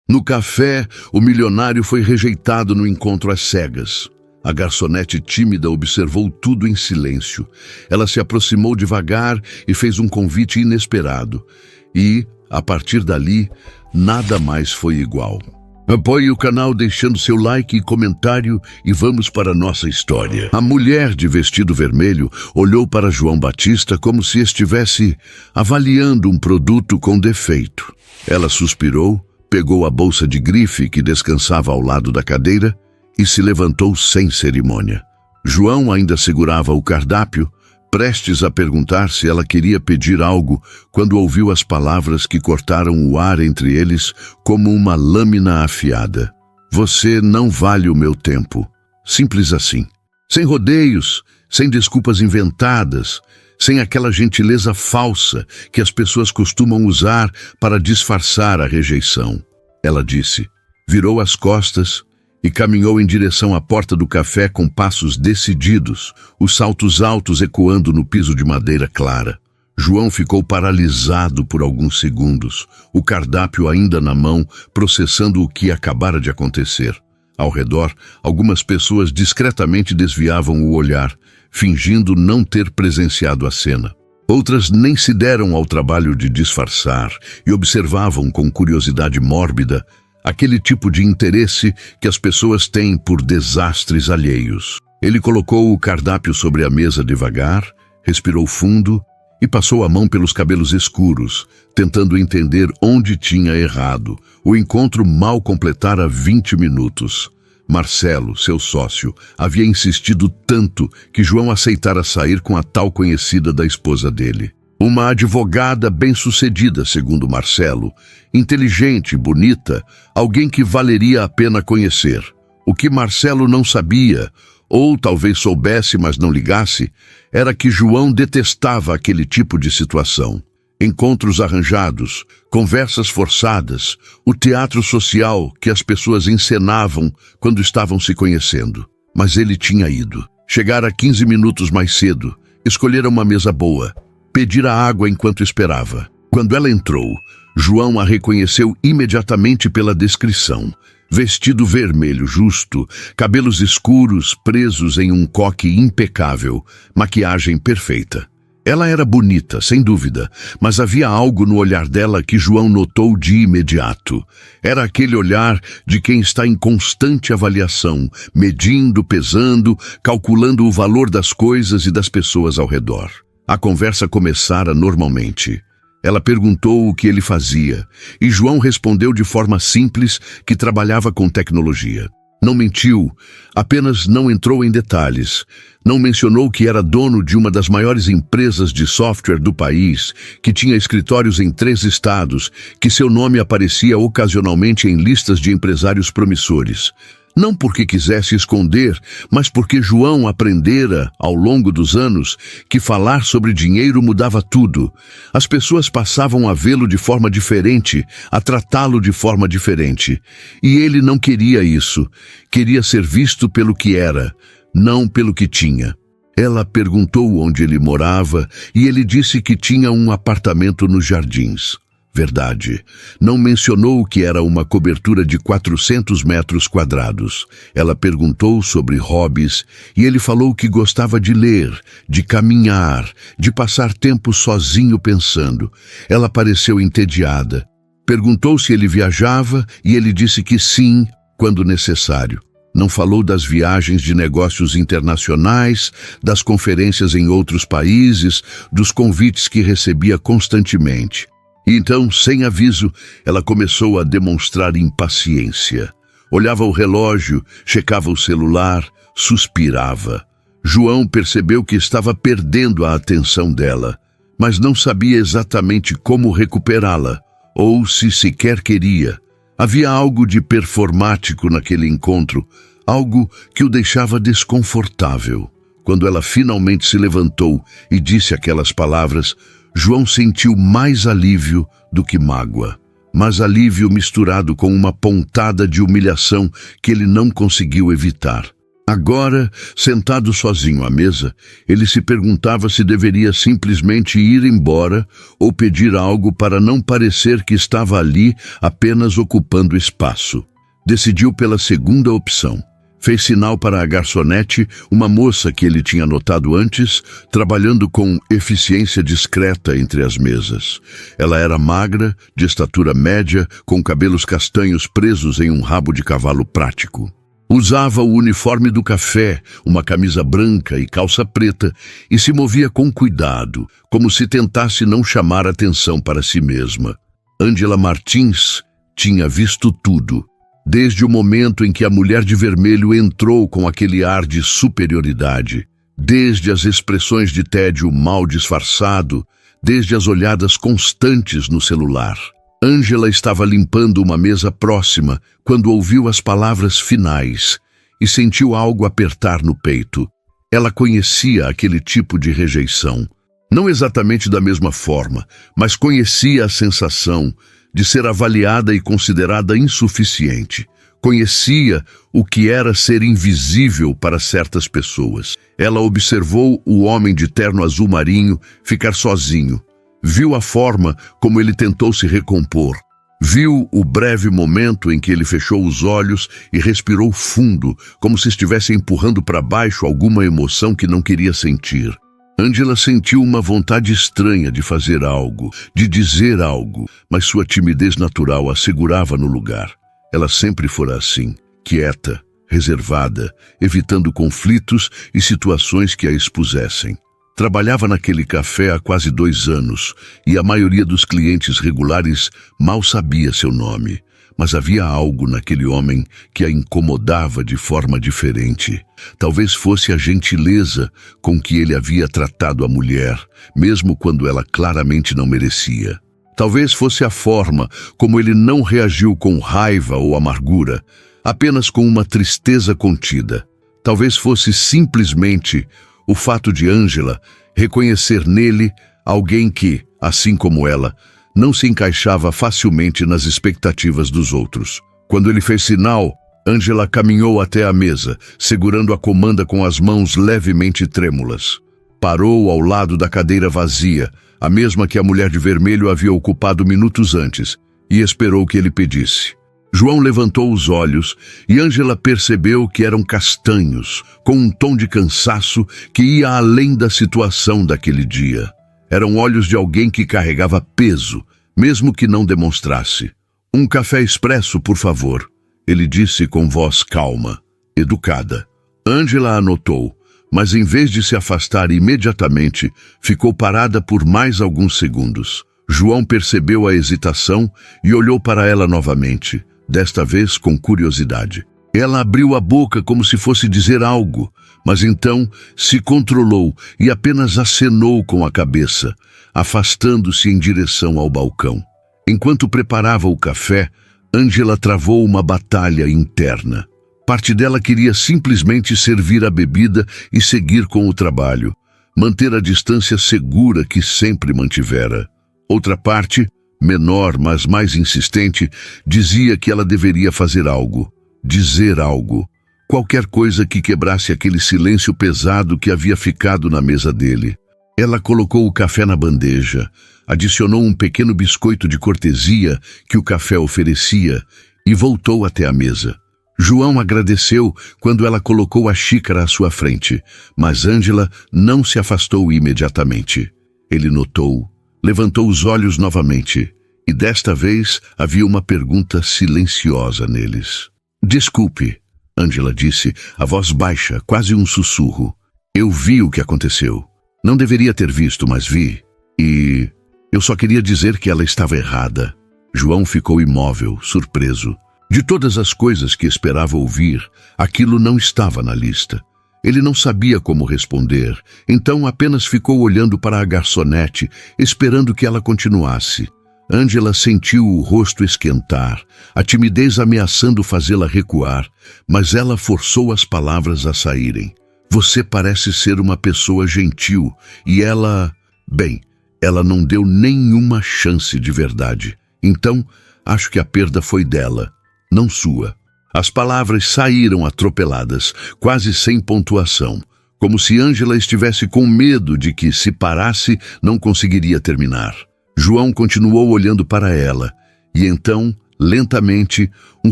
No café, o milionário foi rejeitado no encontro às cegas. A garçonete tímida observou tudo em silêncio. Ela se aproximou devagar e fez um convite inesperado. E, a partir dali, nada mais foi igual. Apoie o canal deixando seu like e comentário e vamos para a nossa história. A mulher de vestido vermelho olhou para João Batista como se estivesse avaliando um produto com defeito. Ela suspirou, pegou a bolsa de grife que descansava ao lado da cadeira e se levantou sem cerimônia. João ainda segurava o cardápio, prestes a perguntar se ela queria pedir algo, quando ouviu as palavras que cortaram o ar entre eles como uma lâmina afiada. Você não vale o meu tempo. Simples assim. Sem rodeios, sem desculpas inventadas, sem aquela gentileza falsa que as pessoas costumam usar para disfarçar a rejeição. Ela disse, virou as costas e caminhou em direção à porta do café com passos decididos, os saltos altos ecoando no piso de madeira clara. João ficou paralisado por alguns segundos, o cardápio ainda na mão, processando o que acabara de acontecer. Ao redor, algumas pessoas discretamente desviavam o olhar, fingindo não ter presenciado a cena. Outras nem se deram ao trabalho de disfarçar e observavam com curiosidade mórbida aquele tipo de interesse que as pessoas têm por desastres alheios. Ele colocou o cardápio sobre a mesa devagar, respirou fundo e passou a mão pelos cabelos escuros, tentando entender onde tinha errado. O encontro mal completara 20 minutos. Marcelo, seu sócio, havia insistido tanto que João aceitara sair com a tal conhecida da esposa dele. Uma advogada bem-sucedida, segundo Marcelo, inteligente, bonita, alguém que valeria a pena conhecer. O que Marcelo não sabia, ou talvez soubesse, mas não ligasse, era que João detestava aquele tipo de situação. Encontros arranjados, conversas forçadas, o teatro social que as pessoas encenavam quando estavam se conhecendo. Mas ele tinha ido. Chegara 15 minutos mais cedo, escolhera uma mesa boa, pedira água enquanto esperava. Quando ela entrou, João a reconheceu imediatamente pela descrição. Vestido vermelho justo, cabelos escuros presos em um coque impecável, maquiagem perfeita. Ela era bonita, sem dúvida, mas havia algo no olhar dela que João notou de imediato. Era aquele olhar de quem está em constante avaliação, medindo, pesando, calculando o valor das coisas e das pessoas ao redor. A conversa começara normalmente. Ela perguntou o que ele fazia, e João respondeu de forma simples que trabalhava com tecnologia. Não mentiu, apenas não entrou em detalhes. Não mencionou que era dono de uma das maiores empresas de software do país, que tinha escritórios em 3 estados, que seu nome aparecia ocasionalmente em listas de empresários promissores. Não porque quisesse esconder, mas porque João aprendera, ao longo dos anos, que falar sobre dinheiro mudava tudo. As pessoas passavam a vê-lo de forma diferente, a tratá-lo de forma diferente. E ele não queria isso. Queria ser visto pelo que era, não pelo que tinha. Ela perguntou onde ele morava e ele disse que tinha um apartamento nos Jardins. Verdade. Não mencionou que era uma cobertura de 400 metros quadrados. Ela perguntou sobre hobbies e ele falou que gostava de ler, de caminhar, de passar tempo sozinho pensando. Ela pareceu entediada. Perguntou se ele viajava e ele disse que sim, quando necessário. Não falou das viagens de negócios internacionais, das conferências em outros países, dos convites que recebia constantemente. E então, sem aviso, ela começou a demonstrar impaciência. Olhava o relógio, checava o celular, suspirava. João percebeu que estava perdendo a atenção dela, mas não sabia exatamente como recuperá-la, ou se sequer queria. Havia algo de performático naquele encontro, algo que o deixava desconfortável. Quando ela finalmente se levantou e disse aquelas palavras, João sentiu mais alívio do que mágoa, mas alívio misturado com uma pontada de humilhação que ele não conseguiu evitar. Agora, sentado sozinho à mesa, ele se perguntava se deveria simplesmente ir embora ou pedir algo para não parecer que estava ali apenas ocupando espaço. Decidiu pela segunda opção. Fez sinal para a garçonete, uma moça que ele tinha notado antes, trabalhando com eficiência discreta entre as mesas. Ela era magra, de estatura média, com cabelos castanhos presos em um rabo de cavalo prático. Usava o uniforme do café, uma camisa branca e calça preta, e se movia com cuidado, como se tentasse não chamar atenção para si mesma. Ângela Martins tinha visto tudo, desde o momento em que a mulher de vermelho entrou com aquele ar de superioridade, desde as expressões de tédio mal disfarçado, desde as olhadas constantes no celular. Ângela estava limpando uma mesa próxima quando ouviu as palavras finais e sentiu algo apertar no peito. Ela conhecia aquele tipo de rejeição. Não exatamente da mesma forma, mas conhecia a sensação de ser avaliada e considerada insuficiente. Conhecia o que era ser invisível para certas pessoas. Ela observou o homem de terno azul marinho ficar sozinho. Viu a forma como ele tentou se recompor. Viu o breve momento em que ele fechou os olhos e respirou fundo, como se estivesse empurrando para baixo alguma emoção que não queria sentir. Ângela sentiu uma vontade estranha de fazer algo, de dizer algo, mas sua timidez natural a segurava no lugar. Ela sempre fora assim, quieta, reservada, evitando conflitos e situações que a expusessem. Trabalhava naquele café há quase 2 anos e a maioria dos clientes regulares mal sabia seu nome. Mas havia algo naquele homem que a incomodava de forma diferente. Talvez fosse a gentileza com que ele havia tratado a mulher, mesmo quando ela claramente não merecia. Talvez fosse a forma como ele não reagiu com raiva ou amargura, apenas com uma tristeza contida. Talvez fosse simplesmente o fato de Ângela reconhecer nele alguém que, assim como ela, não se encaixava facilmente nas expectativas dos outros. Quando ele fez sinal, Ângela caminhou até a mesa, segurando a comanda com as mãos levemente trêmulas. Parou ao lado da cadeira vazia, a mesma que a mulher de vermelho havia ocupado minutos antes, e esperou que ele pedisse. João levantou os olhos e Ângela percebeu que eram castanhos, com um tom de cansaço que ia além da situação daquele dia. Eram olhos de alguém que carregava peso, mesmo que não demonstrasse. "Um café expresso, por favor", ele disse com voz calma, educada. Ângela anotou, mas em vez de se afastar imediatamente, ficou parada por mais alguns segundos. João percebeu a hesitação e olhou para ela novamente, desta vez com curiosidade. Ela abriu a boca como se fosse dizer algo, mas então se controlou e apenas acenou com a cabeça, afastando-se em direção ao balcão. Enquanto preparava o café, Ângela travou uma batalha interna. Parte dela queria simplesmente servir a bebida e seguir com o trabalho, manter a distância segura que sempre mantivera. Outra parte, menor mas mais insistente, dizia que ela deveria fazer algo, dizer algo, qualquer coisa que quebrasse aquele silêncio pesado que havia ficado na mesa dele. Ela colocou o café na bandeja, adicionou um pequeno biscoito de cortesia que o café oferecia e voltou até a mesa. João agradeceu quando ela colocou a xícara à sua frente, mas Ângela não se afastou imediatamente. Ele notou, levantou os olhos novamente, e desta vez havia uma pergunta silenciosa neles. "Desculpe", Ângela disse, a voz baixa, quase um sussurro. "Eu vi o que aconteceu. Não deveria ter visto, mas vi. E eu só queria dizer que ela estava errada." João ficou imóvel, surpreso. De todas as coisas que esperava ouvir, aquilo não estava na lista. Ele não sabia como responder, então apenas ficou olhando para a garçonete, esperando que ela continuasse. Ângela sentiu o rosto esquentar, a timidez ameaçando fazê-la recuar, mas ela forçou as palavras a saírem. "Você parece ser uma pessoa gentil, e ela... Bem, ela não deu nenhuma chance de verdade. Então, acho que a perda foi dela, não sua." As palavras saíram atropeladas, quase sem pontuação, como se Ângela estivesse com medo de que, se parasse, não conseguiria terminar. João continuou olhando para ela, e então, lentamente, um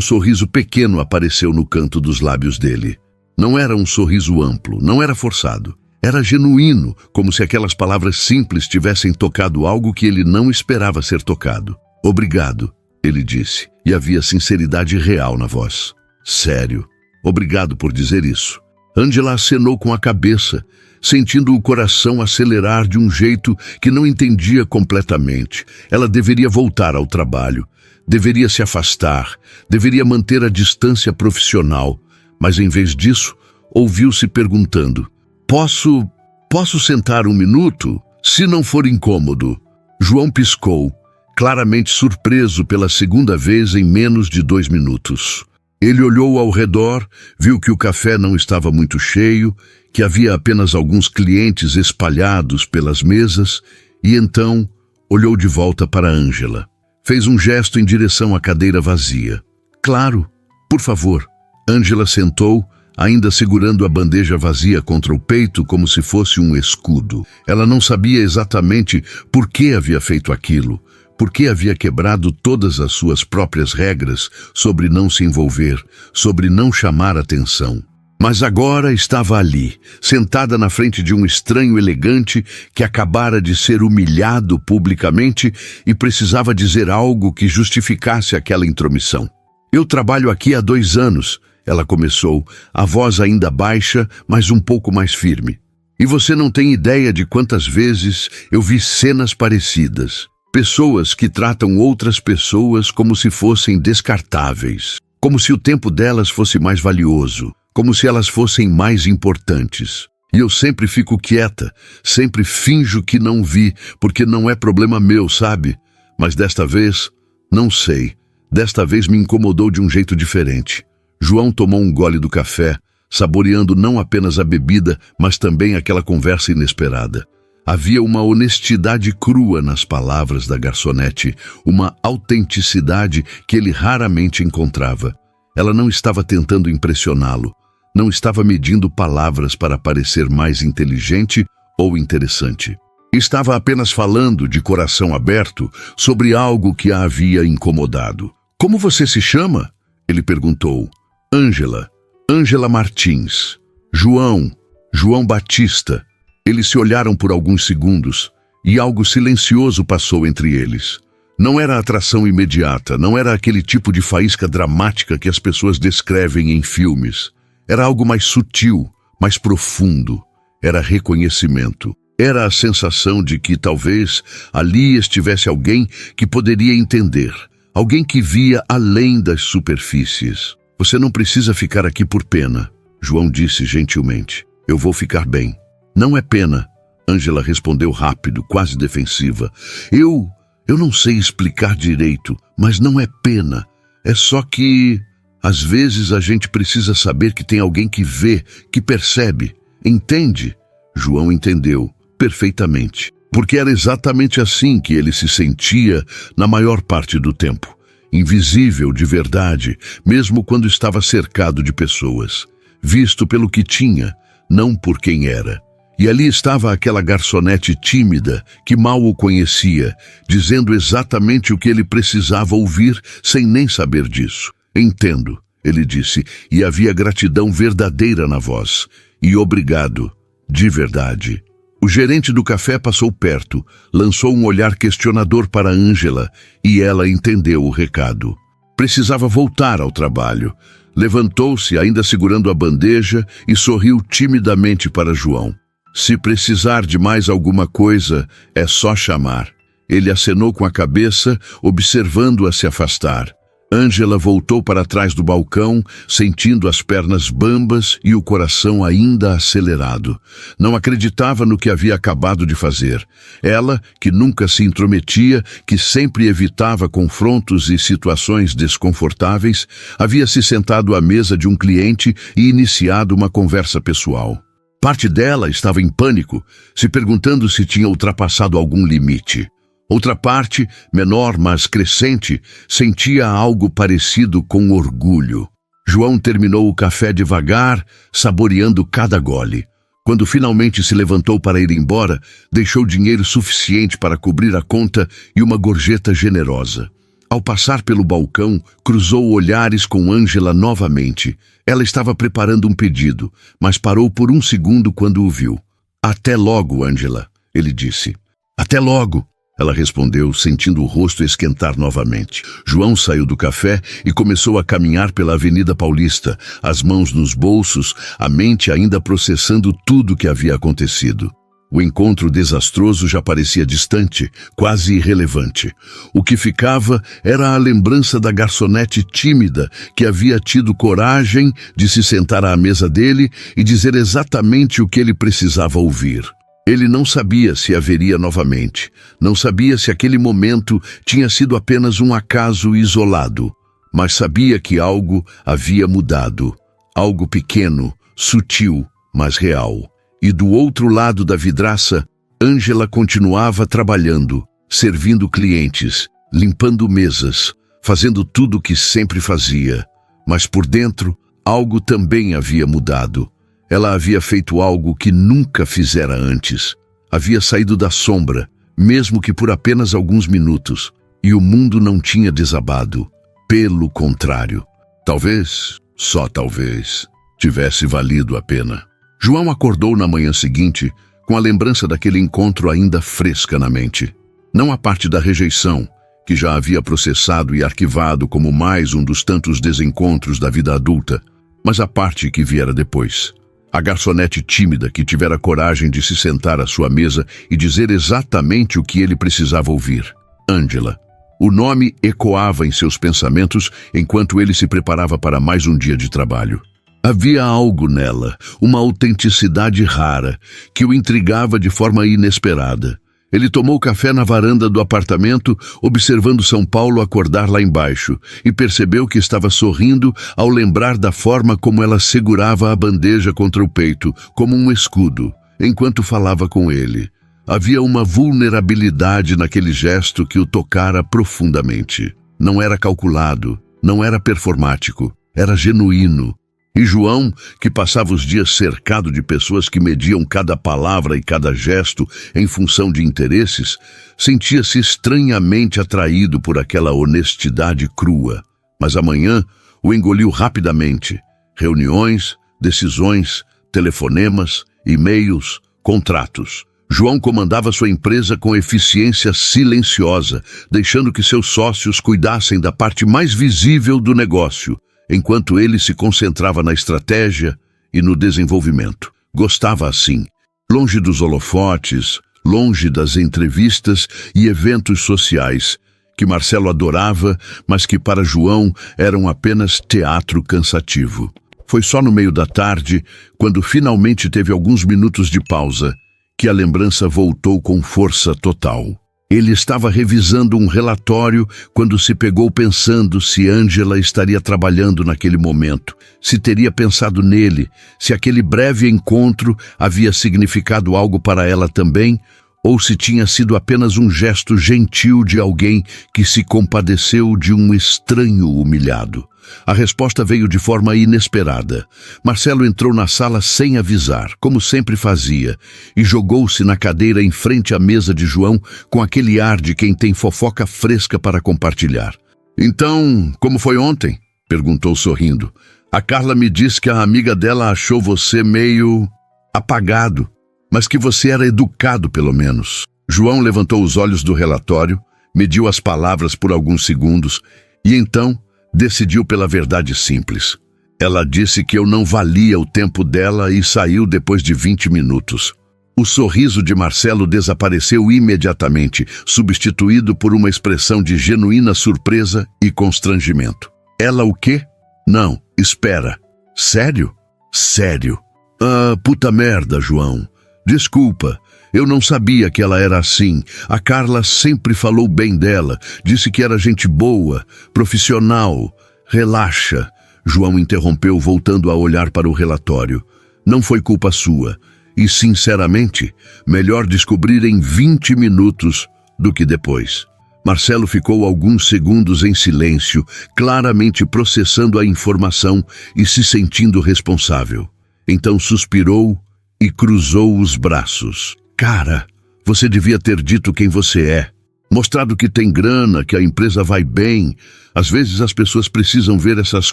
sorriso pequeno apareceu no canto dos lábios dele. Não era um sorriso amplo, não era forçado. Era genuíno, como se aquelas palavras simples tivessem tocado algo que ele não esperava ser tocado. Obrigado, ele disse, e havia sinceridade real na voz. Sério, obrigado por dizer isso. Ângela acenou com a cabeça, sentindo o coração acelerar de um jeito que não entendia completamente. Ela deveria voltar ao trabalho, deveria se afastar, deveria manter a distância profissional, mas em vez disso, ouviu-se perguntando: Posso sentar um minuto? Se não for incômodo. João piscou, claramente surpreso pela segunda vez em menos de 2 minutos. Ele olhou ao redor, viu que o café não estava muito cheio, que havia apenas alguns clientes espalhados pelas mesas, e então olhou de volta para Ângela. Fez um gesto em direção à cadeira vazia. Claro, por favor. Ângela sentou, ainda segurando a bandeja vazia contra o peito como se fosse um escudo. Ela não sabia exatamente por que havia feito aquilo, por que havia quebrado todas as suas próprias regras sobre não se envolver, sobre não chamar atenção. Mas agora estava ali, sentada na frente de um estranho elegante que acabara de ser humilhado publicamente e precisava dizer algo que justificasse aquela intromissão. Eu trabalho aqui há 2 anos, ela começou, a voz ainda baixa, mas um pouco mais firme. E você não tem ideia de quantas vezes eu vi cenas parecidas. Pessoas que tratam outras pessoas como se fossem descartáveis, como se o tempo delas fosse mais valioso, como se elas fossem mais importantes. E eu sempre fico quieta, sempre finjo que não vi, porque não é problema meu, sabe? Mas desta vez, não sei, desta vez me incomodou de um jeito diferente. João tomou um gole do café, saboreando não apenas a bebida, mas também aquela conversa inesperada. Havia uma honestidade crua nas palavras da garçonete, uma autenticidade que ele raramente encontrava. Ela não estava tentando impressioná-lo, não estava medindo palavras para parecer mais inteligente ou interessante. Estava apenas falando de coração aberto sobre algo que a havia incomodado. Como você se chama? Ele perguntou. Ângela Martins. João Batista. Eles se olharam por alguns segundos e algo silencioso passou entre eles. Não era atração imediata, não era aquele tipo de faísca dramática que as pessoas descrevem em filmes. Era algo mais sutil, mais profundo. Era reconhecimento. Era a sensação de que talvez ali estivesse alguém que poderia entender, alguém que via além das superfícies. Você não precisa ficar aqui por pena, João disse gentilmente. Eu vou ficar bem. Não é pena, Ângela respondeu rápido, quase defensiva. Eu não sei explicar direito, mas não é pena. É só que, às vezes, a gente precisa saber que tem alguém que vê, que percebe. Entende? João entendeu, perfeitamente. Porque era exatamente assim que ele se sentia na maior parte do tempo. Invisível de verdade, mesmo quando estava cercado de pessoas. Visto pelo que tinha, não por quem era. E ali estava aquela garçonete tímida, que mal o conhecia, dizendo exatamente o que ele precisava ouvir sem nem saber disso. Entendo, ele disse, e havia gratidão verdadeira na voz. E obrigado, de verdade. O gerente do café passou perto, lançou um olhar questionador para Ângela e ela entendeu o recado. Precisava voltar ao trabalho. Levantou-se, ainda segurando a bandeja, e sorriu timidamente para João. Se precisar de mais alguma coisa, é só chamar. Ele acenou com a cabeça, observando-a se afastar. Ângela voltou para trás do balcão, sentindo as pernas bambas e o coração ainda acelerado. Não acreditava no que havia acabado de fazer. Ela, que nunca se intrometia, que sempre evitava confrontos e situações desconfortáveis, havia se sentado à mesa de um cliente e iniciado uma conversa pessoal. Parte dela estava em pânico, se perguntando se tinha ultrapassado algum limite. Outra parte, menor mas crescente, sentia algo parecido com orgulho. João terminou o café devagar, saboreando cada gole. Quando finalmente se levantou para ir embora, deixou dinheiro suficiente para cobrir a conta e uma gorjeta generosa. Ao passar pelo balcão, cruzou olhares com Ângela novamente. Ela estava preparando um pedido, mas parou por um segundo quando o viu. "Até logo, Ângela", ele disse. "Até logo", ela respondeu, sentindo o rosto esquentar novamente. João saiu do café e começou a caminhar pela Avenida Paulista, as mãos nos bolsos, a mente ainda processando tudo o que havia acontecido. O encontro desastroso já parecia distante, quase irrelevante. O que ficava era a lembrança da garçonete tímida que havia tido coragem de se sentar à mesa dele e dizer exatamente o que ele precisava ouvir. Ele não sabia se haveria novamente. Não sabia se aquele momento tinha sido apenas um acaso isolado. Mas sabia que algo havia mudado. Algo pequeno, sutil, mas real. E do outro lado da vidraça, Ângela continuava trabalhando, servindo clientes, limpando mesas, fazendo tudo o que sempre fazia. Mas por dentro, algo também havia mudado. Ela havia feito algo que nunca fizera antes. Havia saído da sombra, mesmo que por apenas alguns minutos, e o mundo não tinha desabado. Pelo contrário, talvez, só talvez, tivesse valido a pena. João acordou na manhã seguinte com a lembrança daquele encontro ainda fresca na mente. Não a parte da rejeição, que já havia processado e arquivado como mais um dos tantos desencontros da vida adulta, mas a parte que viera depois. A garçonete tímida que tivera coragem de se sentar à sua mesa e dizer exatamente o que ele precisava ouvir. Ângela. O nome ecoava em seus pensamentos enquanto ele se preparava para mais um dia de trabalho. Havia algo nela, uma autenticidade rara, que o intrigava de forma inesperada. Ele tomou café na varanda do apartamento, observando São Paulo acordar lá embaixo, e percebeu que estava sorrindo ao lembrar da forma como ela segurava a bandeja contra o peito, como um escudo, enquanto falava com ele. Havia uma vulnerabilidade naquele gesto que o tocara profundamente. Não era calculado, não era performático, era genuíno. E João, que passava os dias cercado de pessoas que mediam cada palavra e cada gesto em função de interesses, sentia-se estranhamente atraído por aquela honestidade crua. Mas amanhã o engoliu rapidamente. Reuniões, decisões, telefonemas, e-mails, contratos. João comandava sua empresa com eficiência silenciosa, deixando que seus sócios cuidassem da parte mais visível do negócio, enquanto ele se concentrava na estratégia e no desenvolvimento. Gostava assim, longe dos holofotes, longe das entrevistas e eventos sociais, que Marcelo adorava, mas que para João eram apenas teatro cansativo. Foi só no meio da tarde, quando finalmente teve alguns minutos de pausa, que a lembrança voltou com força total. Ele estava revisando um relatório quando se pegou pensando se Ângela estaria trabalhando naquele momento, se teria pensado nele, se aquele breve encontro havia significado algo para ela também, ou se tinha sido apenas um gesto gentil de alguém que se compadeceu de um estranho humilhado. A resposta veio de forma inesperada. Marcelo entrou na sala sem avisar, como sempre fazia, e jogou-se na cadeira em frente à mesa de João com aquele ar de quem tem fofoca fresca para compartilhar. "Então, como foi ontem?" perguntou sorrindo. "A Carla me disse que a amiga dela achou você meio apagado, mas que você era educado pelo menos." João levantou os olhos do relatório, mediu as palavras por alguns segundos e então decidiu pela verdade simples. Ela disse que eu não valia o tempo dela e saiu depois de 20 minutos. O sorriso de Marcelo desapareceu imediatamente, substituído por uma expressão de genuína surpresa e constrangimento. "Ela o quê?" "Não, espera. Sério?" "Sério." "Ah, puta merda, João. Desculpa. Eu não sabia que ela era assim. A Carla sempre falou bem dela. Disse que era gente boa, profissional." "Relaxa." João interrompeu, voltando a olhar para o relatório. "Não foi culpa sua. E, sinceramente, melhor descobrir em 20 minutos do que depois." Marcelo ficou alguns segundos em silêncio, claramente processando a informação e se sentindo responsável. Então suspirou e cruzou os braços. Cara, você devia ter dito quem você é. Mostrado que tem grana, que a empresa vai bem. Às vezes as pessoas precisam ver essas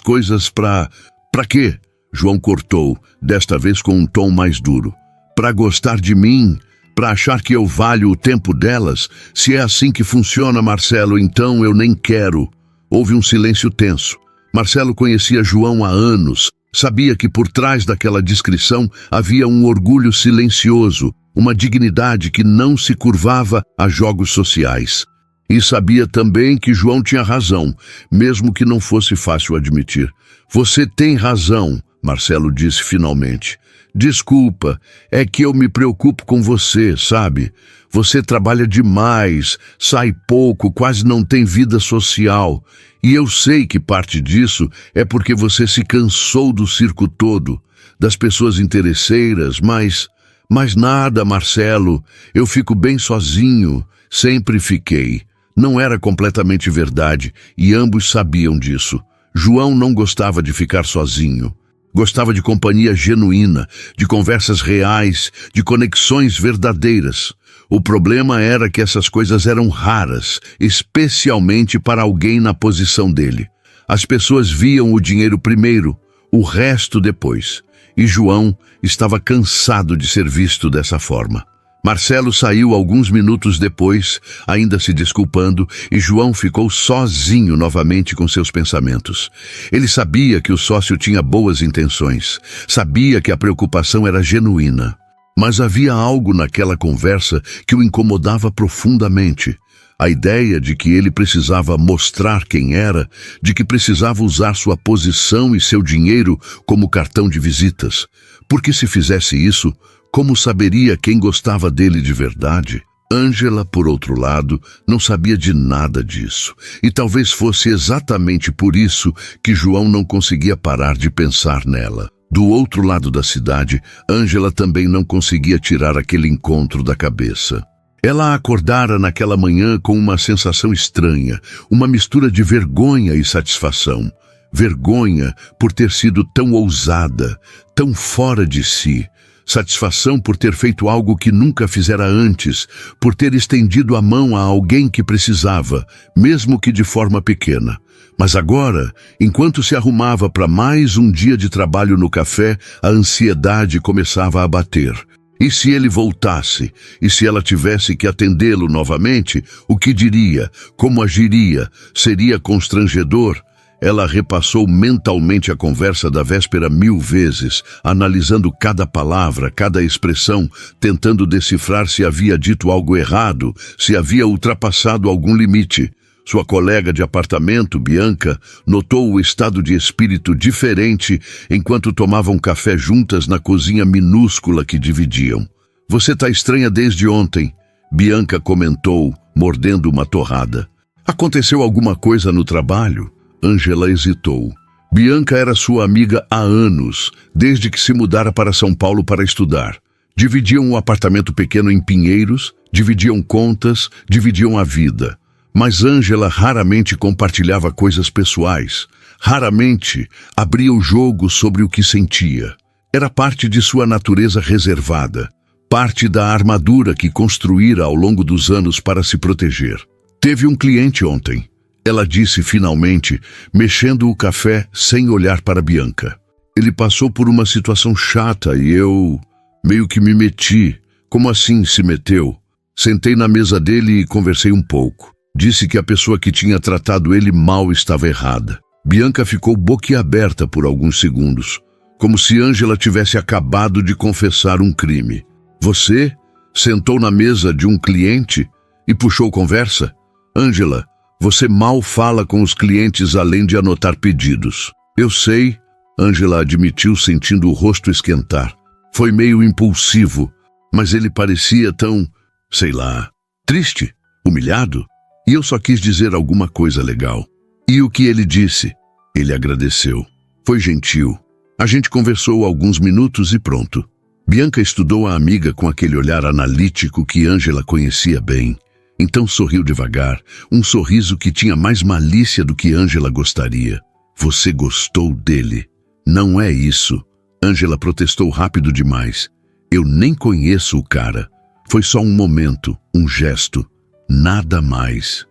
coisas pra quê? João cortou, desta vez com um tom mais duro. Pra gostar de mim? Pra achar que eu valho o tempo delas? Se é assim que funciona, Marcelo, então eu nem quero. Houve um silêncio tenso. Marcelo conhecia João há anos. Sabia que por trás daquela descrição havia um orgulho silencioso, uma dignidade que não se curvava a jogos sociais. E sabia também que João tinha razão, mesmo que não fosse fácil admitir. Você tem razão, Marcelo disse finalmente. Desculpa, é que eu me preocupo com você, sabe? Você trabalha demais, sai pouco, quase não tem vida social. E eu sei que parte disso é porque você se cansou do circo todo, das pessoas interesseiras, mas nada, Marcelo, eu fico bem sozinho, sempre fiquei. Não era completamente verdade, e ambos sabiam disso. João não gostava de ficar sozinho. Gostava de companhia genuína, de conversas reais, de conexões verdadeiras. O problema era que essas coisas eram raras, especialmente para alguém na posição dele. As pessoas viam o dinheiro primeiro, o resto depois. E João estava cansado de ser visto dessa forma. Marcelo saiu alguns minutos depois, ainda se desculpando, e João ficou sozinho novamente com seus pensamentos. Ele sabia que o sócio tinha boas intenções, sabia que a preocupação era genuína. Mas havia algo naquela conversa que o incomodava profundamente. A ideia de que ele precisava mostrar quem era, de que precisava usar sua posição e seu dinheiro como cartão de visitas. Porque se fizesse isso, como saberia quem gostava dele de verdade? Ângela, por outro lado, não sabia de nada disso. E talvez fosse exatamente por isso que João não conseguia parar de pensar nela. Do outro lado da cidade, Ângela também não conseguia tirar aquele encontro da cabeça. Ela acordara naquela manhã com uma sensação estranha, uma mistura de vergonha e satisfação. Vergonha por ter sido tão ousada, tão fora de si. Satisfação por ter feito algo que nunca fizera antes, por ter estendido a mão a alguém que precisava, mesmo que de forma pequena. Mas agora, enquanto se arrumava para mais um dia de trabalho no café, a ansiedade começava a bater. E se ele voltasse? E se ela tivesse que atendê-lo novamente? O que diria? Como agiria? Seria constrangedor? Ela repassou mentalmente a conversa da véspera 1000 vezes, analisando cada palavra, cada expressão, tentando decifrar se havia dito algo errado, se havia ultrapassado algum limite. Sua colega de apartamento, Bianca, notou o estado de espírito diferente enquanto tomavam café juntas na cozinha minúscula que dividiam. Você tá estranha desde ontem, Bianca comentou, mordendo uma torrada. Aconteceu alguma coisa no trabalho? Ângela hesitou. Bianca era sua amiga há anos, desde que se mudara para São Paulo para estudar. Dividiam um apartamento pequeno em Pinheiros, dividiam contas, dividiam a vida. Mas Ângela raramente compartilhava coisas pessoais. Raramente abria o jogo sobre o que sentia. Era parte de sua natureza reservada, parte da armadura que construíra ao longo dos anos para se proteger. Teve um cliente ontem. Ela disse finalmente, mexendo o café sem olhar para Bianca. Ele passou por uma situação chata e eu meio que me meti. Como assim se meteu? Sentei na mesa dele e conversei um pouco. Disse que a pessoa que tinha tratado ele mal estava errada. Bianca ficou boquiaberta por alguns segundos, como se Ângela tivesse acabado de confessar um crime. Você sentou na mesa de um cliente e puxou conversa? Ângela, você mal fala com os clientes além de anotar pedidos. Eu sei, Ângela admitiu sentindo o rosto esquentar. Foi meio impulsivo, mas ele parecia tão, sei lá, triste, humilhado. E eu só quis dizer alguma coisa legal. E o que ele disse? Ele agradeceu. Foi gentil. A gente conversou alguns minutos e pronto. Bianca estudou a amiga com aquele olhar analítico que Ângela conhecia bem. Então sorriu devagar, um sorriso que tinha mais malícia do que Ângela gostaria. Você gostou dele? Não é isso. Ângela protestou rápido demais. Eu nem conheço o cara. Foi só um momento, um gesto. Nada mais.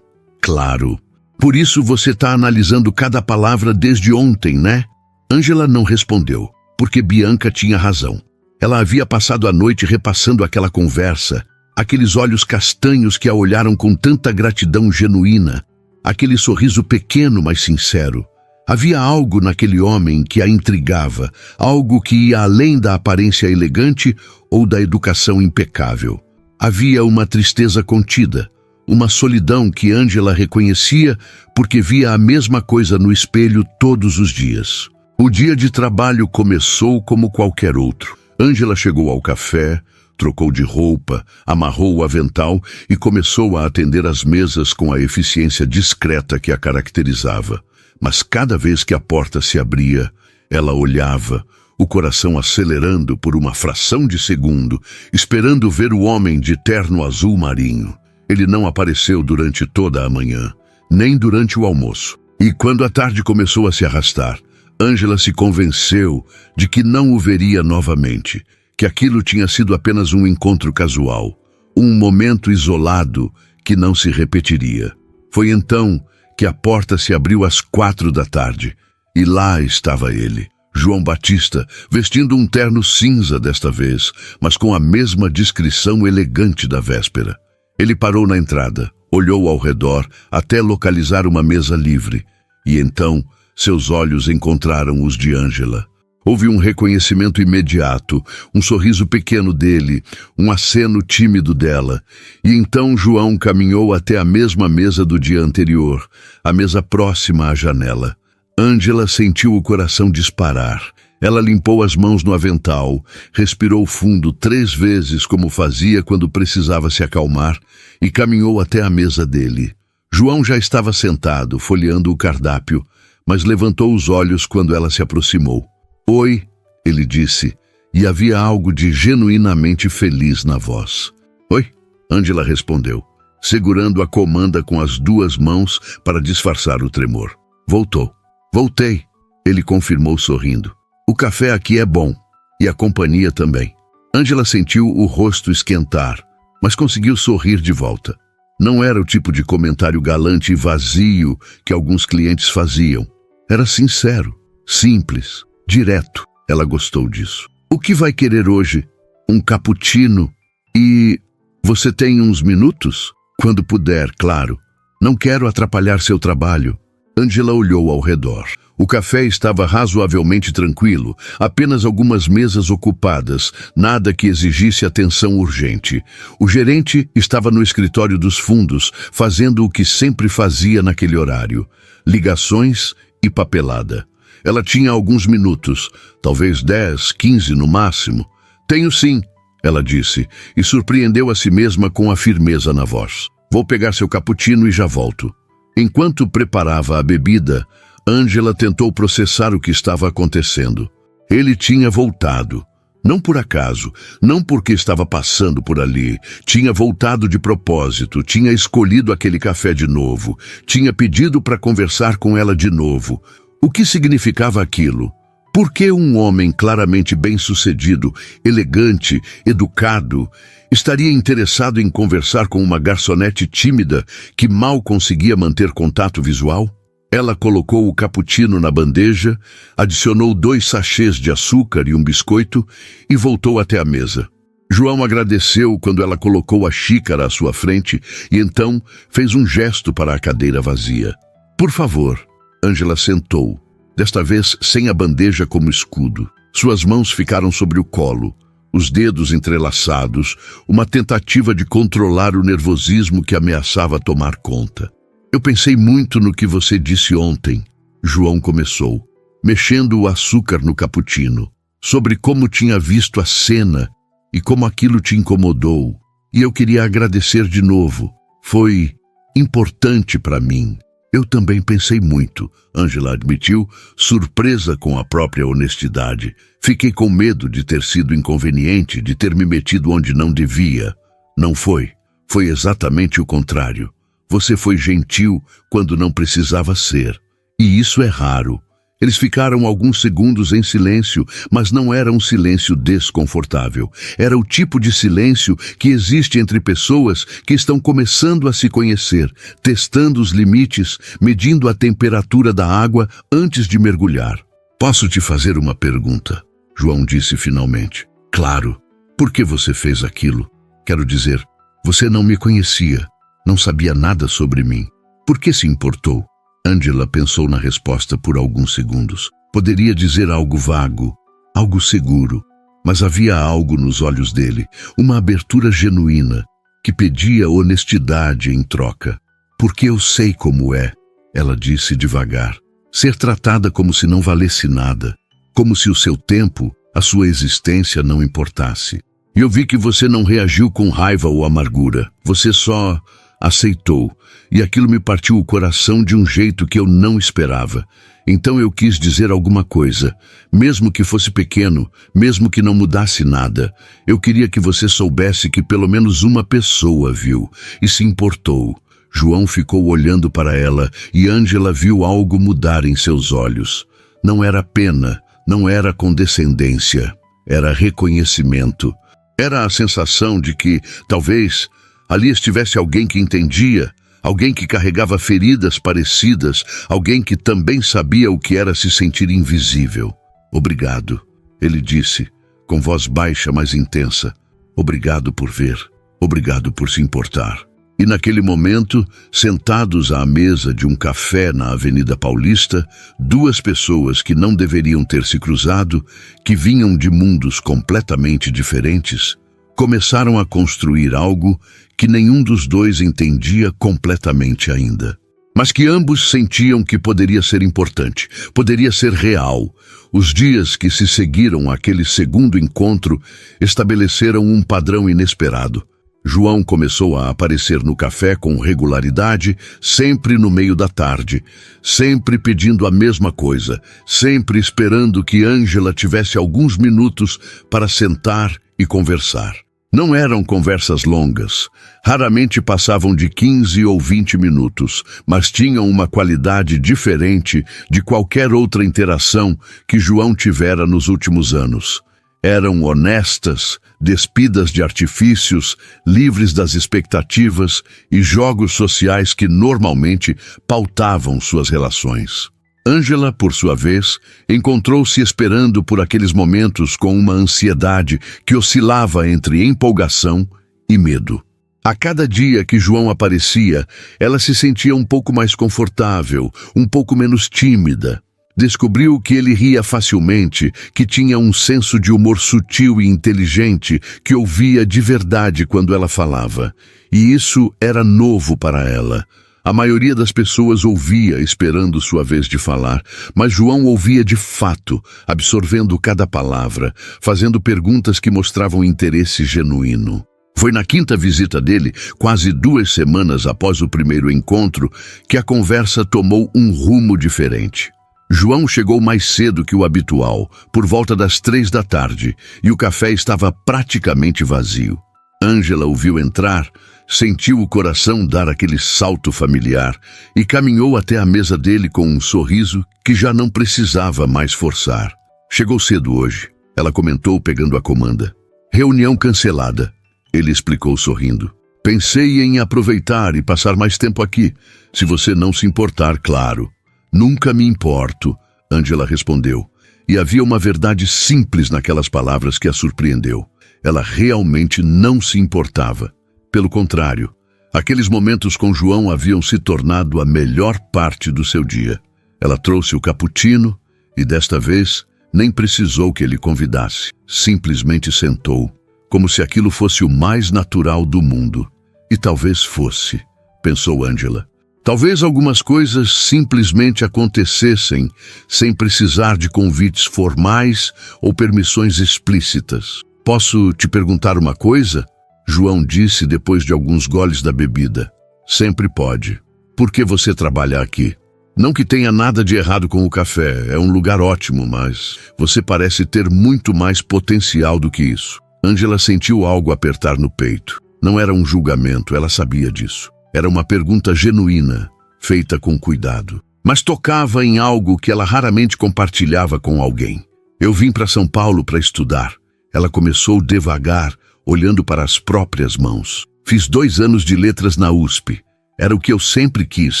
Claro. Por isso você está analisando cada palavra desde ontem, né? Ângela não respondeu, porque Bianca tinha razão. Ela havia passado a noite repassando aquela conversa, aqueles olhos castanhos que a olharam com tanta gratidão genuína, aquele sorriso pequeno, mas sincero. Havia algo naquele homem que a intrigava, algo que ia além da aparência elegante ou da educação impecável. Havia uma tristeza contida, uma solidão que Ângela reconhecia porque via a mesma coisa no espelho todos os dias. O dia de trabalho começou como qualquer outro. Ângela chegou ao café, trocou de roupa, amarrou o avental e começou a atender as mesas com a eficiência discreta que a caracterizava. Mas cada vez que a porta se abria, ela olhava, o coração acelerando por uma fração de segundo, esperando ver o homem de terno azul marinho. Ele não apareceu durante toda a manhã, nem durante o almoço. E quando a tarde começou a se arrastar, Ângela se convenceu de que não o veria novamente, que aquilo tinha sido apenas um encontro casual, um momento isolado que não se repetiria. Foi então que a porta se abriu às 4 da tarde, e lá estava ele, João Batista, vestindo um terno cinza desta vez, mas com a mesma discrição elegante da véspera. Ele parou na entrada, olhou ao redor até localizar uma mesa livre, e então seus olhos encontraram os de Ângela. Houve um reconhecimento imediato, um sorriso pequeno dele, um aceno tímido dela, e então João caminhou até a mesma mesa do dia anterior, a mesa próxima à janela. Ângela sentiu o coração disparar. Ela limpou as mãos no avental, respirou fundo 3 vezes como fazia quando precisava se acalmar e caminhou até a mesa dele. João já estava sentado, folheando o cardápio, mas levantou os olhos quando ela se aproximou. Oi, ele disse, e havia algo de genuinamente feliz na voz. Oi, Ângela respondeu, segurando a comanda com as 2 mãos para disfarçar o tremor. Voltou. Voltei, ele confirmou sorrindo. O café aqui é bom, e a companhia também. Ângela sentiu o rosto esquentar, mas conseguiu sorrir de volta. Não era o tipo de comentário galante e vazio que alguns clientes faziam. Era sincero, simples, direto. Ela gostou disso. O que vai querer hoje? Um cappuccino? E você tem uns minutos? Quando puder, claro. Não quero atrapalhar seu trabalho. Ângela olhou ao redor. O café estava razoavelmente tranquilo, apenas algumas mesas ocupadas, nada que exigisse atenção urgente. O gerente estava no escritório dos fundos, fazendo o que sempre fazia naquele horário: ligações e papelada. Ela tinha alguns minutos, talvez 10, 15 no máximo. Tenho sim, ela disse, e surpreendeu a si mesma com a firmeza na voz. Vou pegar seu cappuccino e já volto. Enquanto preparava a bebida, Ângela tentou processar o que estava acontecendo. Ele tinha voltado. Não por acaso, não porque estava passando por ali. Tinha voltado de propósito, tinha escolhido aquele café de novo, tinha pedido para conversar com ela de novo. O que significava aquilo? Por que um homem claramente bem-sucedido, elegante, educado, estaria interessado em conversar com uma garçonete tímida que mal conseguia manter contato visual? Ela colocou o cappuccino na bandeja, adicionou 2 sachês de açúcar e um biscoito e voltou até a mesa. João agradeceu quando ela colocou a xícara à sua frente e então fez um gesto para a cadeira vazia. Por favor. Ângela sentou, desta vez sem a bandeja como escudo. Suas mãos ficaram sobre o colo, os dedos entrelaçados, uma tentativa de controlar o nervosismo que ameaçava tomar conta. Eu pensei muito no que você disse ontem, João começou, mexendo o açúcar no cappuccino, sobre como tinha visto a cena e como aquilo te incomodou. E eu queria agradecer de novo. Foi importante para mim. Eu também pensei muito, Ângela admitiu, surpresa com a própria honestidade. Fiquei com medo de ter sido inconveniente, de ter me metido onde não devia. Não foi. Foi exatamente o contrário. Você foi gentil quando não precisava ser. E isso é raro. Eles ficaram alguns segundos em silêncio, mas não era um silêncio desconfortável. Era o tipo de silêncio que existe entre pessoas que estão começando a se conhecer, testando os limites, medindo a temperatura da água antes de mergulhar. Posso te fazer uma pergunta? João disse finalmente. Claro. Por que você fez aquilo? Quero dizer, você não me conhecia, não sabia nada sobre mim. Por que se importou? Angela pensou na resposta por alguns segundos. Poderia dizer algo vago, algo seguro, mas havia algo nos olhos dele, uma abertura genuína, que pedia honestidade em troca. Porque eu sei como é, ela disse devagar. Ser tratada como se não valesse nada, como se o seu tempo, a sua existência não importasse. E eu vi que você não reagiu com raiva ou amargura, você só aceitou, e aquilo me partiu o coração de um jeito que eu não esperava. Então eu quis dizer alguma coisa, mesmo que fosse pequeno, mesmo que não mudasse nada. Eu queria que você soubesse que pelo menos uma pessoa viu e se importou. João ficou olhando para ela e Angela viu algo mudar em seus olhos. Não era pena, não era condescendência, era reconhecimento. Era a sensação de que, talvez, ali estivesse alguém que entendia, alguém que carregava feridas parecidas, alguém que também sabia o que era se sentir invisível. Obrigado, ele disse, com voz baixa, mas intensa. Obrigado por ver, obrigado por se importar. E naquele momento, sentados à mesa de um café na Avenida Paulista, duas pessoas que não deveriam ter se cruzado, que vinham de mundos completamente diferentes, começaram a construir algo que nenhum dos dois entendia completamente ainda. Mas que ambos sentiam que poderia ser importante, poderia ser real. Os dias que se seguiram àquele segundo encontro estabeleceram um padrão inesperado. João começou a aparecer no café com regularidade, sempre no meio da tarde, sempre pedindo a mesma coisa, sempre esperando que Angela tivesse alguns minutos para sentar e conversar. Não eram conversas longas, raramente passavam de 15 ou 20 minutos, mas tinham uma qualidade diferente de qualquer outra interação que João tivera nos últimos anos. Eram honestas, despidas de artifícios, livres das expectativas e jogos sociais que normalmente pautavam suas relações. Angela, por sua vez, encontrou-se esperando por aqueles momentos com uma ansiedade que oscilava entre empolgação e medo. A cada dia que João aparecia, ela se sentia um pouco mais confortável, um pouco menos tímida. Descobriu que ele ria facilmente, que tinha um senso de humor sutil e inteligente, que ouvia de verdade quando ela falava. E isso era novo para ela. A maioria das pessoas ouvia esperando sua vez de falar, mas João ouvia de fato, absorvendo cada palavra, fazendo perguntas que mostravam interesse genuíno. Foi na quinta visita dele, quase 2 semanas após o primeiro encontro, que a conversa tomou um rumo diferente. João chegou mais cedo que o habitual, por volta das 3 da tarde, e o café estava praticamente vazio. Angela o viu entrar, sentiu o coração dar aquele salto familiar e caminhou até a mesa dele com um sorriso que já não precisava mais forçar. Chegou cedo hoje, ela comentou pegando a comanda. Reunião cancelada, ele explicou sorrindo. Pensei em aproveitar e passar mais tempo aqui, se você não se importar, claro. Nunca me importo, Angela respondeu, e havia uma verdade simples naquelas palavras que a surpreendeu. Ela realmente não se importava. Pelo contrário, aqueles momentos com João haviam se tornado a melhor parte do seu dia. Ela trouxe o cappuccino e, desta vez, nem precisou que ele convidasse. Simplesmente sentou, como se aquilo fosse o mais natural do mundo. E talvez fosse, pensou Angela. Talvez algumas coisas simplesmente acontecessem sem precisar de convites formais ou permissões explícitas. Posso te perguntar uma coisa? João disse depois de alguns goles da bebida. Sempre pode. Por que você trabalha aqui? Não que tenha nada de errado com o café, é um lugar ótimo, mas você parece ter muito mais potencial do que isso. Angela sentiu algo apertar no peito. Não era um julgamento, ela sabia disso. Era uma pergunta genuína, feita com cuidado. Mas tocava em algo que ela raramente compartilhava com alguém. Eu vim para São Paulo para estudar. Ela começou devagar, olhando para as próprias mãos. Fiz 2 anos de letras na USP. Era o que eu sempre quis,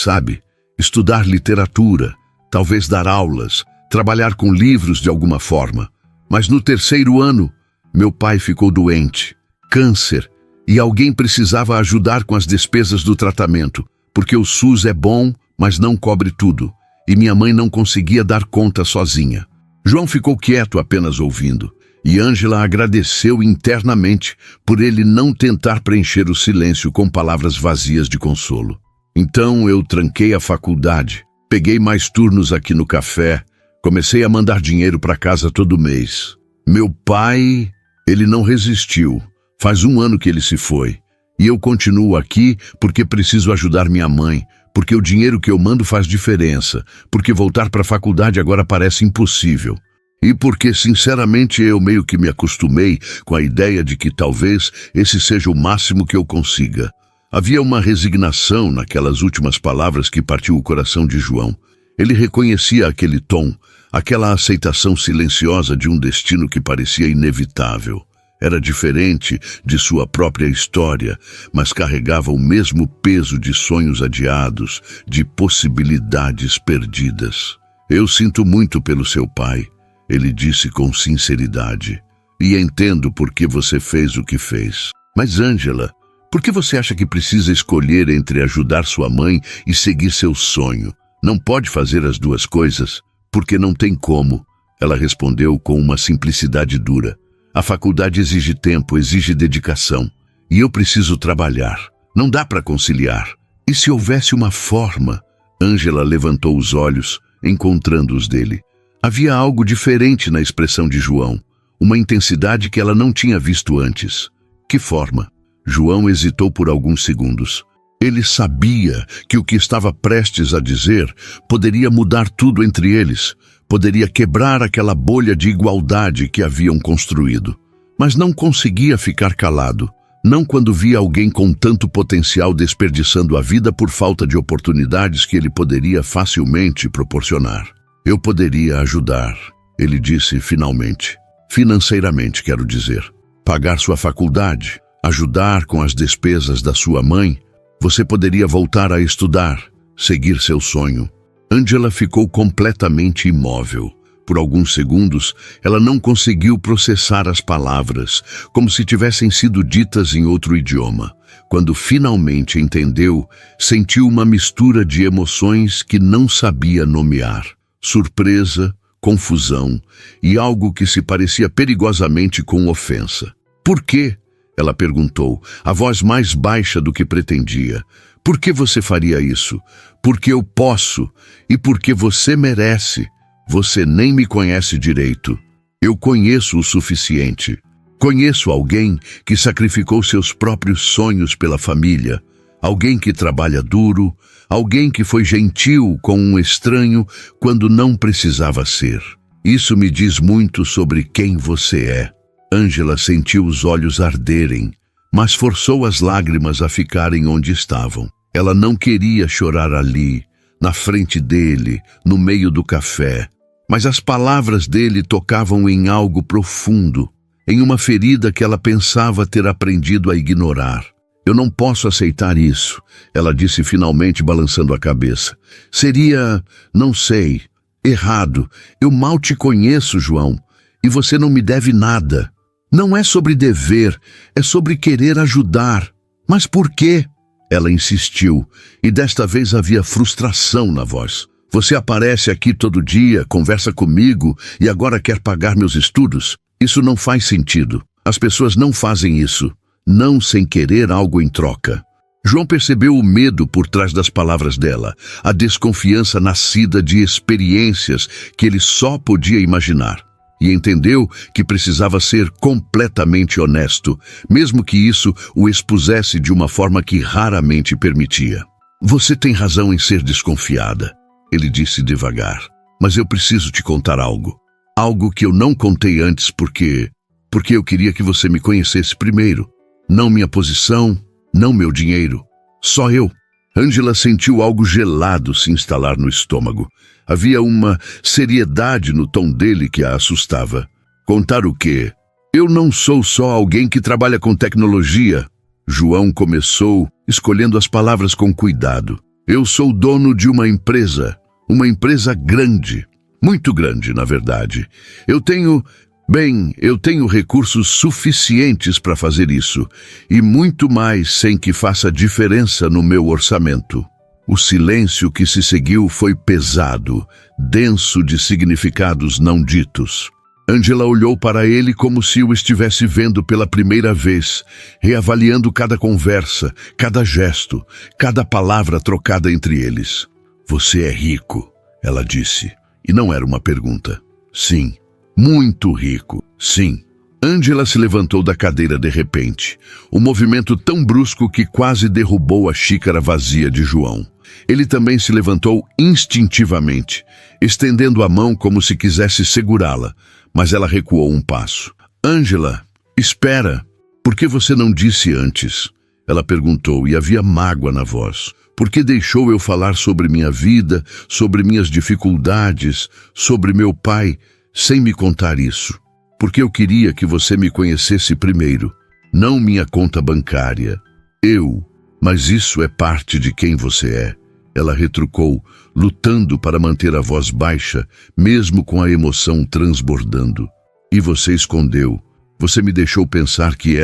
sabe? Estudar literatura, talvez dar aulas, trabalhar com livros de alguma forma. Mas no 3º ano, meu pai ficou doente, câncer, e alguém precisava ajudar com as despesas do tratamento, porque o SUS é bom, mas não cobre tudo, e minha mãe não conseguia dar conta sozinha. João ficou quieto apenas ouvindo, e Ângela agradeceu internamente por ele não tentar preencher o silêncio com palavras vazias de consolo. Então eu tranquei a faculdade, peguei mais turnos aqui no café, comecei a mandar dinheiro para casa todo mês. Meu pai, ele não resistiu. Faz 1 ano que ele se foi. E eu continuo aqui porque preciso ajudar minha mãe, porque o dinheiro que eu mando faz diferença, porque voltar para a faculdade agora parece impossível. E porque, sinceramente, eu meio que me acostumei com a ideia de que talvez esse seja o máximo que eu consiga. Havia uma resignação naquelas últimas palavras que partiu o coração de João. Ele reconhecia aquele tom, aquela aceitação silenciosa de um destino que parecia inevitável. Era diferente de sua própria história, mas carregava o mesmo peso de sonhos adiados, de possibilidades perdidas. Eu sinto muito pelo seu pai, ele disse com sinceridade, e entendo por que você fez o que fez. Mas, Ângela, por que você acha que precisa escolher entre ajudar sua mãe e seguir seu sonho? Não pode fazer as 2 coisas, porque não tem como. Ela respondeu com uma simplicidade dura. A faculdade exige tempo, exige dedicação. E eu preciso trabalhar. Não dá para conciliar. E se houvesse uma forma? Ângela levantou os olhos, encontrando os dele. Havia algo diferente na expressão de João. Uma intensidade que ela não tinha visto antes. Que forma? João hesitou por alguns segundos. Ele sabia que o que estava prestes a dizer poderia mudar tudo entre eles, poderia quebrar aquela bolha de igualdade que haviam construído. Mas não conseguia ficar calado, não quando via alguém com tanto potencial desperdiçando a vida por falta de oportunidades que ele poderia facilmente proporcionar. Eu poderia ajudar, ele disse finalmente. Financeiramente, quero dizer. Pagar sua faculdade, ajudar com as despesas da sua mãe. Você poderia voltar a estudar, seguir seu sonho. Ângela ficou completamente imóvel. Por alguns segundos, ela não conseguiu processar as palavras, como se tivessem sido ditas em outro idioma. Quando finalmente entendeu, sentiu uma mistura de emoções que não sabia nomear. Surpresa, confusão e algo que se parecia perigosamente com ofensa. Por quê? Ela perguntou, a voz mais baixa do que pretendia. Por que você faria isso? Porque eu posso e porque você merece. Você nem me conhece direito. Eu conheço o suficiente. Conheço alguém que sacrificou seus próprios sonhos pela família. Alguém que trabalha duro. Alguém que foi gentil com um estranho quando não precisava ser. Isso me diz muito sobre quem você é. Ângela sentiu os olhos arderem, mas forçou as lágrimas a ficarem onde estavam. Ela não queria chorar ali, na frente dele, no meio do café. Mas as palavras dele tocavam em algo profundo, em uma ferida que ela pensava ter aprendido a ignorar. Eu não posso aceitar isso, ela disse finalmente balançando a cabeça. Seria, não sei, errado. Eu mal te conheço, João, e você não me deve nada. Não é sobre dever, é sobre querer ajudar. Mas por quê? Ela insistiu, e desta vez havia frustração na voz. Você aparece aqui todo dia, conversa comigo e agora quer pagar meus estudos? Isso não faz sentido. As pessoas não fazem isso, não sem querer algo em troca. João percebeu o medo por trás das palavras dela, a desconfiança nascida de experiências que ele só podia imaginar. E entendeu que precisava ser completamente honesto, mesmo que isso o expusesse de uma forma que raramente permitia. Você tem razão em ser desconfiada, ele disse devagar, mas eu preciso te contar algo. Algo que eu não contei antes porque eu queria que você me conhecesse primeiro. não minha posição, não meu dinheiro. Só eu. Ângela sentiu algo gelado se instalar no estômago. Havia uma seriedade no tom dele que a assustava. Contar o quê? Eu não sou só alguém que trabalha com tecnologia. João começou, escolhendo as palavras com cuidado. Eu sou dono de uma empresa grande, muito grande, na verdade. Eu tenho recursos suficientes para fazer isso, e muito mais sem que faça diferença no meu orçamento. O silêncio que se seguiu foi pesado, denso de significados não ditos. Ângela olhou para ele como se o estivesse vendo pela primeira vez, reavaliando cada conversa, cada gesto, cada palavra trocada entre eles. Você é rico, ela disse, e não era uma pergunta. Sim, muito rico, sim. Ângela se levantou da cadeira de repente, um movimento tão brusco que quase derrubou a xícara vazia de João. Ele também se levantou instintivamente, estendendo a mão como se quisesse segurá-la, mas ela recuou um passo. Ângela, espera. Por que você não disse antes? Ela perguntou e havia mágoa na voz. Por que deixou eu falar sobre minha vida, sobre minhas dificuldades, sobre meu pai, sem me contar isso? Porque eu queria que você me conhecesse primeiro, não minha conta bancária. Mas isso é parte de quem você é. Ela retrucou, lutando para manter a voz baixa, mesmo com a emoção transbordando. E você escondeu. Você me deixou pensar que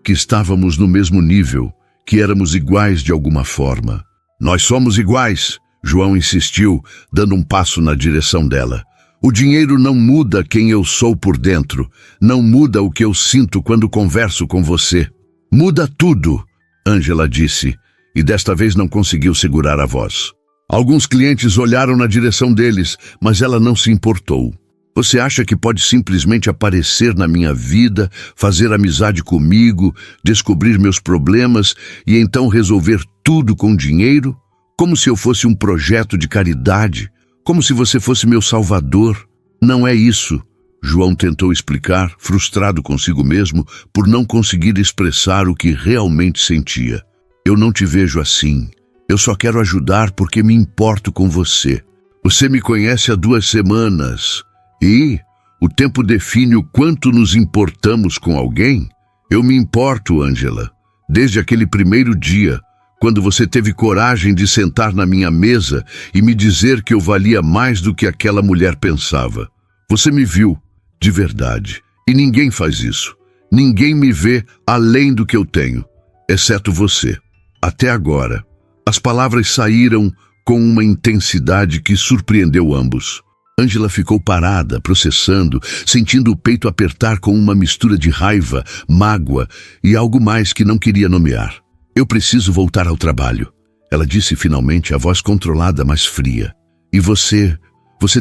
estávamos no mesmo nível, que éramos iguais de alguma forma. Nós somos iguais, João insistiu, dando um passo na direção dela. O dinheiro não muda quem eu sou por dentro, não muda o que eu sinto quando converso com você. Muda tudo, Ângela disse, e desta vez não conseguiu segurar a voz. Alguns clientes olharam na direção deles, mas ela não se importou. Você acha que pode simplesmente aparecer na minha vida, fazer amizade comigo, descobrir meus problemas e então resolver tudo com dinheiro? Como se eu fosse um projeto de caridade? Como se você fosse meu salvador? Não é isso. João tentou explicar, frustrado consigo mesmo, por não conseguir expressar o que realmente sentia. Eu não te vejo assim. Eu só quero ajudar porque me importo com você. Você me conhece há 2 semanas. E o tempo define o quanto nos importamos com alguém? Eu me importo, Ângela. Desde aquele primeiro dia, quando você teve coragem de sentar na minha mesa e me dizer que eu valia mais do que aquela mulher pensava. Você me viu, de verdade. E ninguém faz isso. Ninguém me vê além do que eu tenho, exceto você. Até agora, as palavras saíram com uma intensidade que surpreendeu ambos. Ângela ficou parada, processando, sentindo o peito apertar com uma mistura de raiva, mágoa e algo mais que não queria nomear. Eu preciso voltar ao trabalho, ela disse finalmente, a voz controlada, mas fria. E você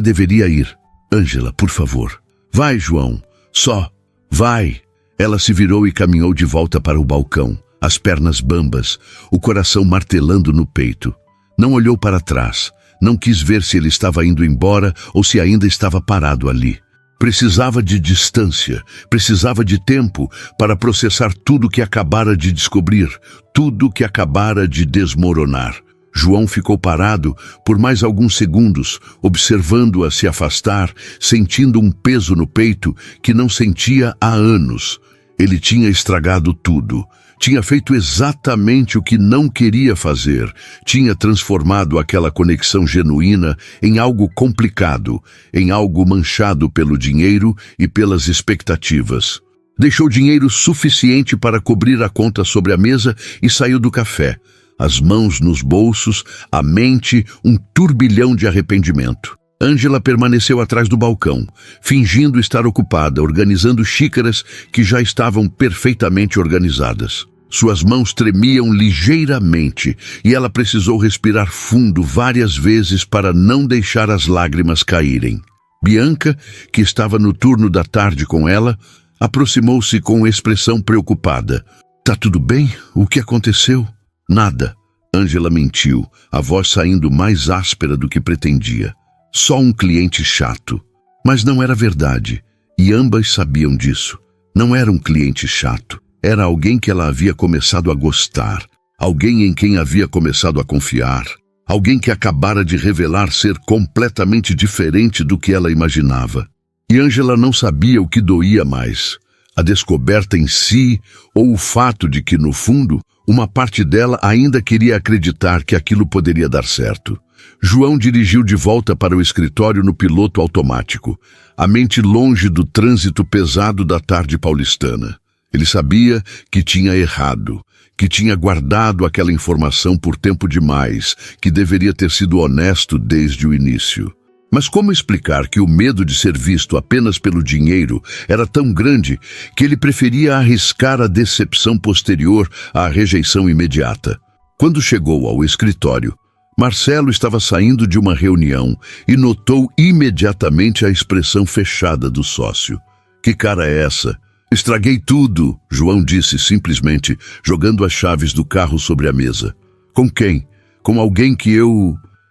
deveria ir. Ângela, por favor. Vai, João. Só. Vai. Ela se virou e caminhou de volta para o balcão, as pernas bambas, o coração martelando no peito. Não olhou para trás. Não quis ver se ele estava indo embora ou se ainda estava parado ali. Precisava de distância, precisava de tempo para processar tudo que acabara de descobrir, tudo que acabara de desmoronar. João ficou parado por mais alguns segundos, observando-a se afastar, sentindo um peso no peito que não sentia há anos. Ele tinha estragado tudo. Tinha feito exatamente o que não queria fazer. Tinha transformado aquela conexão genuína em algo complicado, em algo manchado pelo dinheiro e pelas expectativas. Deixou dinheiro suficiente para cobrir a conta sobre a mesa e saiu do café. As mãos nos bolsos, a mente um turbilhão de arrependimento. Ângela permaneceu atrás do balcão, fingindo estar ocupada, organizando xícaras que já estavam perfeitamente organizadas. Suas mãos tremiam ligeiramente e ela precisou respirar fundo várias vezes para não deixar as lágrimas caírem. Bianca, que estava no turno da tarde com ela, aproximou-se com expressão preocupada. Tá tudo bem? O que aconteceu? Nada. Ângela mentiu, a voz saindo mais áspera do que pretendia. Só um cliente chato. Mas não era verdade, e ambas sabiam disso. Não era um cliente chato. Era alguém que ela havia começado a gostar, alguém em quem havia começado a confiar, alguém que acabara de revelar ser completamente diferente do que ela imaginava. E Angela não sabia o que doía mais, a descoberta em si ou o fato de que, no fundo, uma parte dela ainda queria acreditar que aquilo poderia dar certo. João dirigiu de volta para o escritório no piloto automático, a mente longe do trânsito pesado da tarde paulistana. Ele sabia que tinha errado, que tinha guardado aquela informação por tempo demais, que deveria ter sido honesto desde o início. Mas como explicar que o medo de ser visto apenas pelo dinheiro era tão grande que ele preferia arriscar a decepção posterior à rejeição imediata? Quando chegou ao escritório, Marcelo estava saindo de uma reunião e notou imediatamente a expressão fechada do sócio. Que cara é essa? Estraguei tudo, João disse simplesmente, jogando as chaves do carro sobre a mesa. Com quem? Com alguém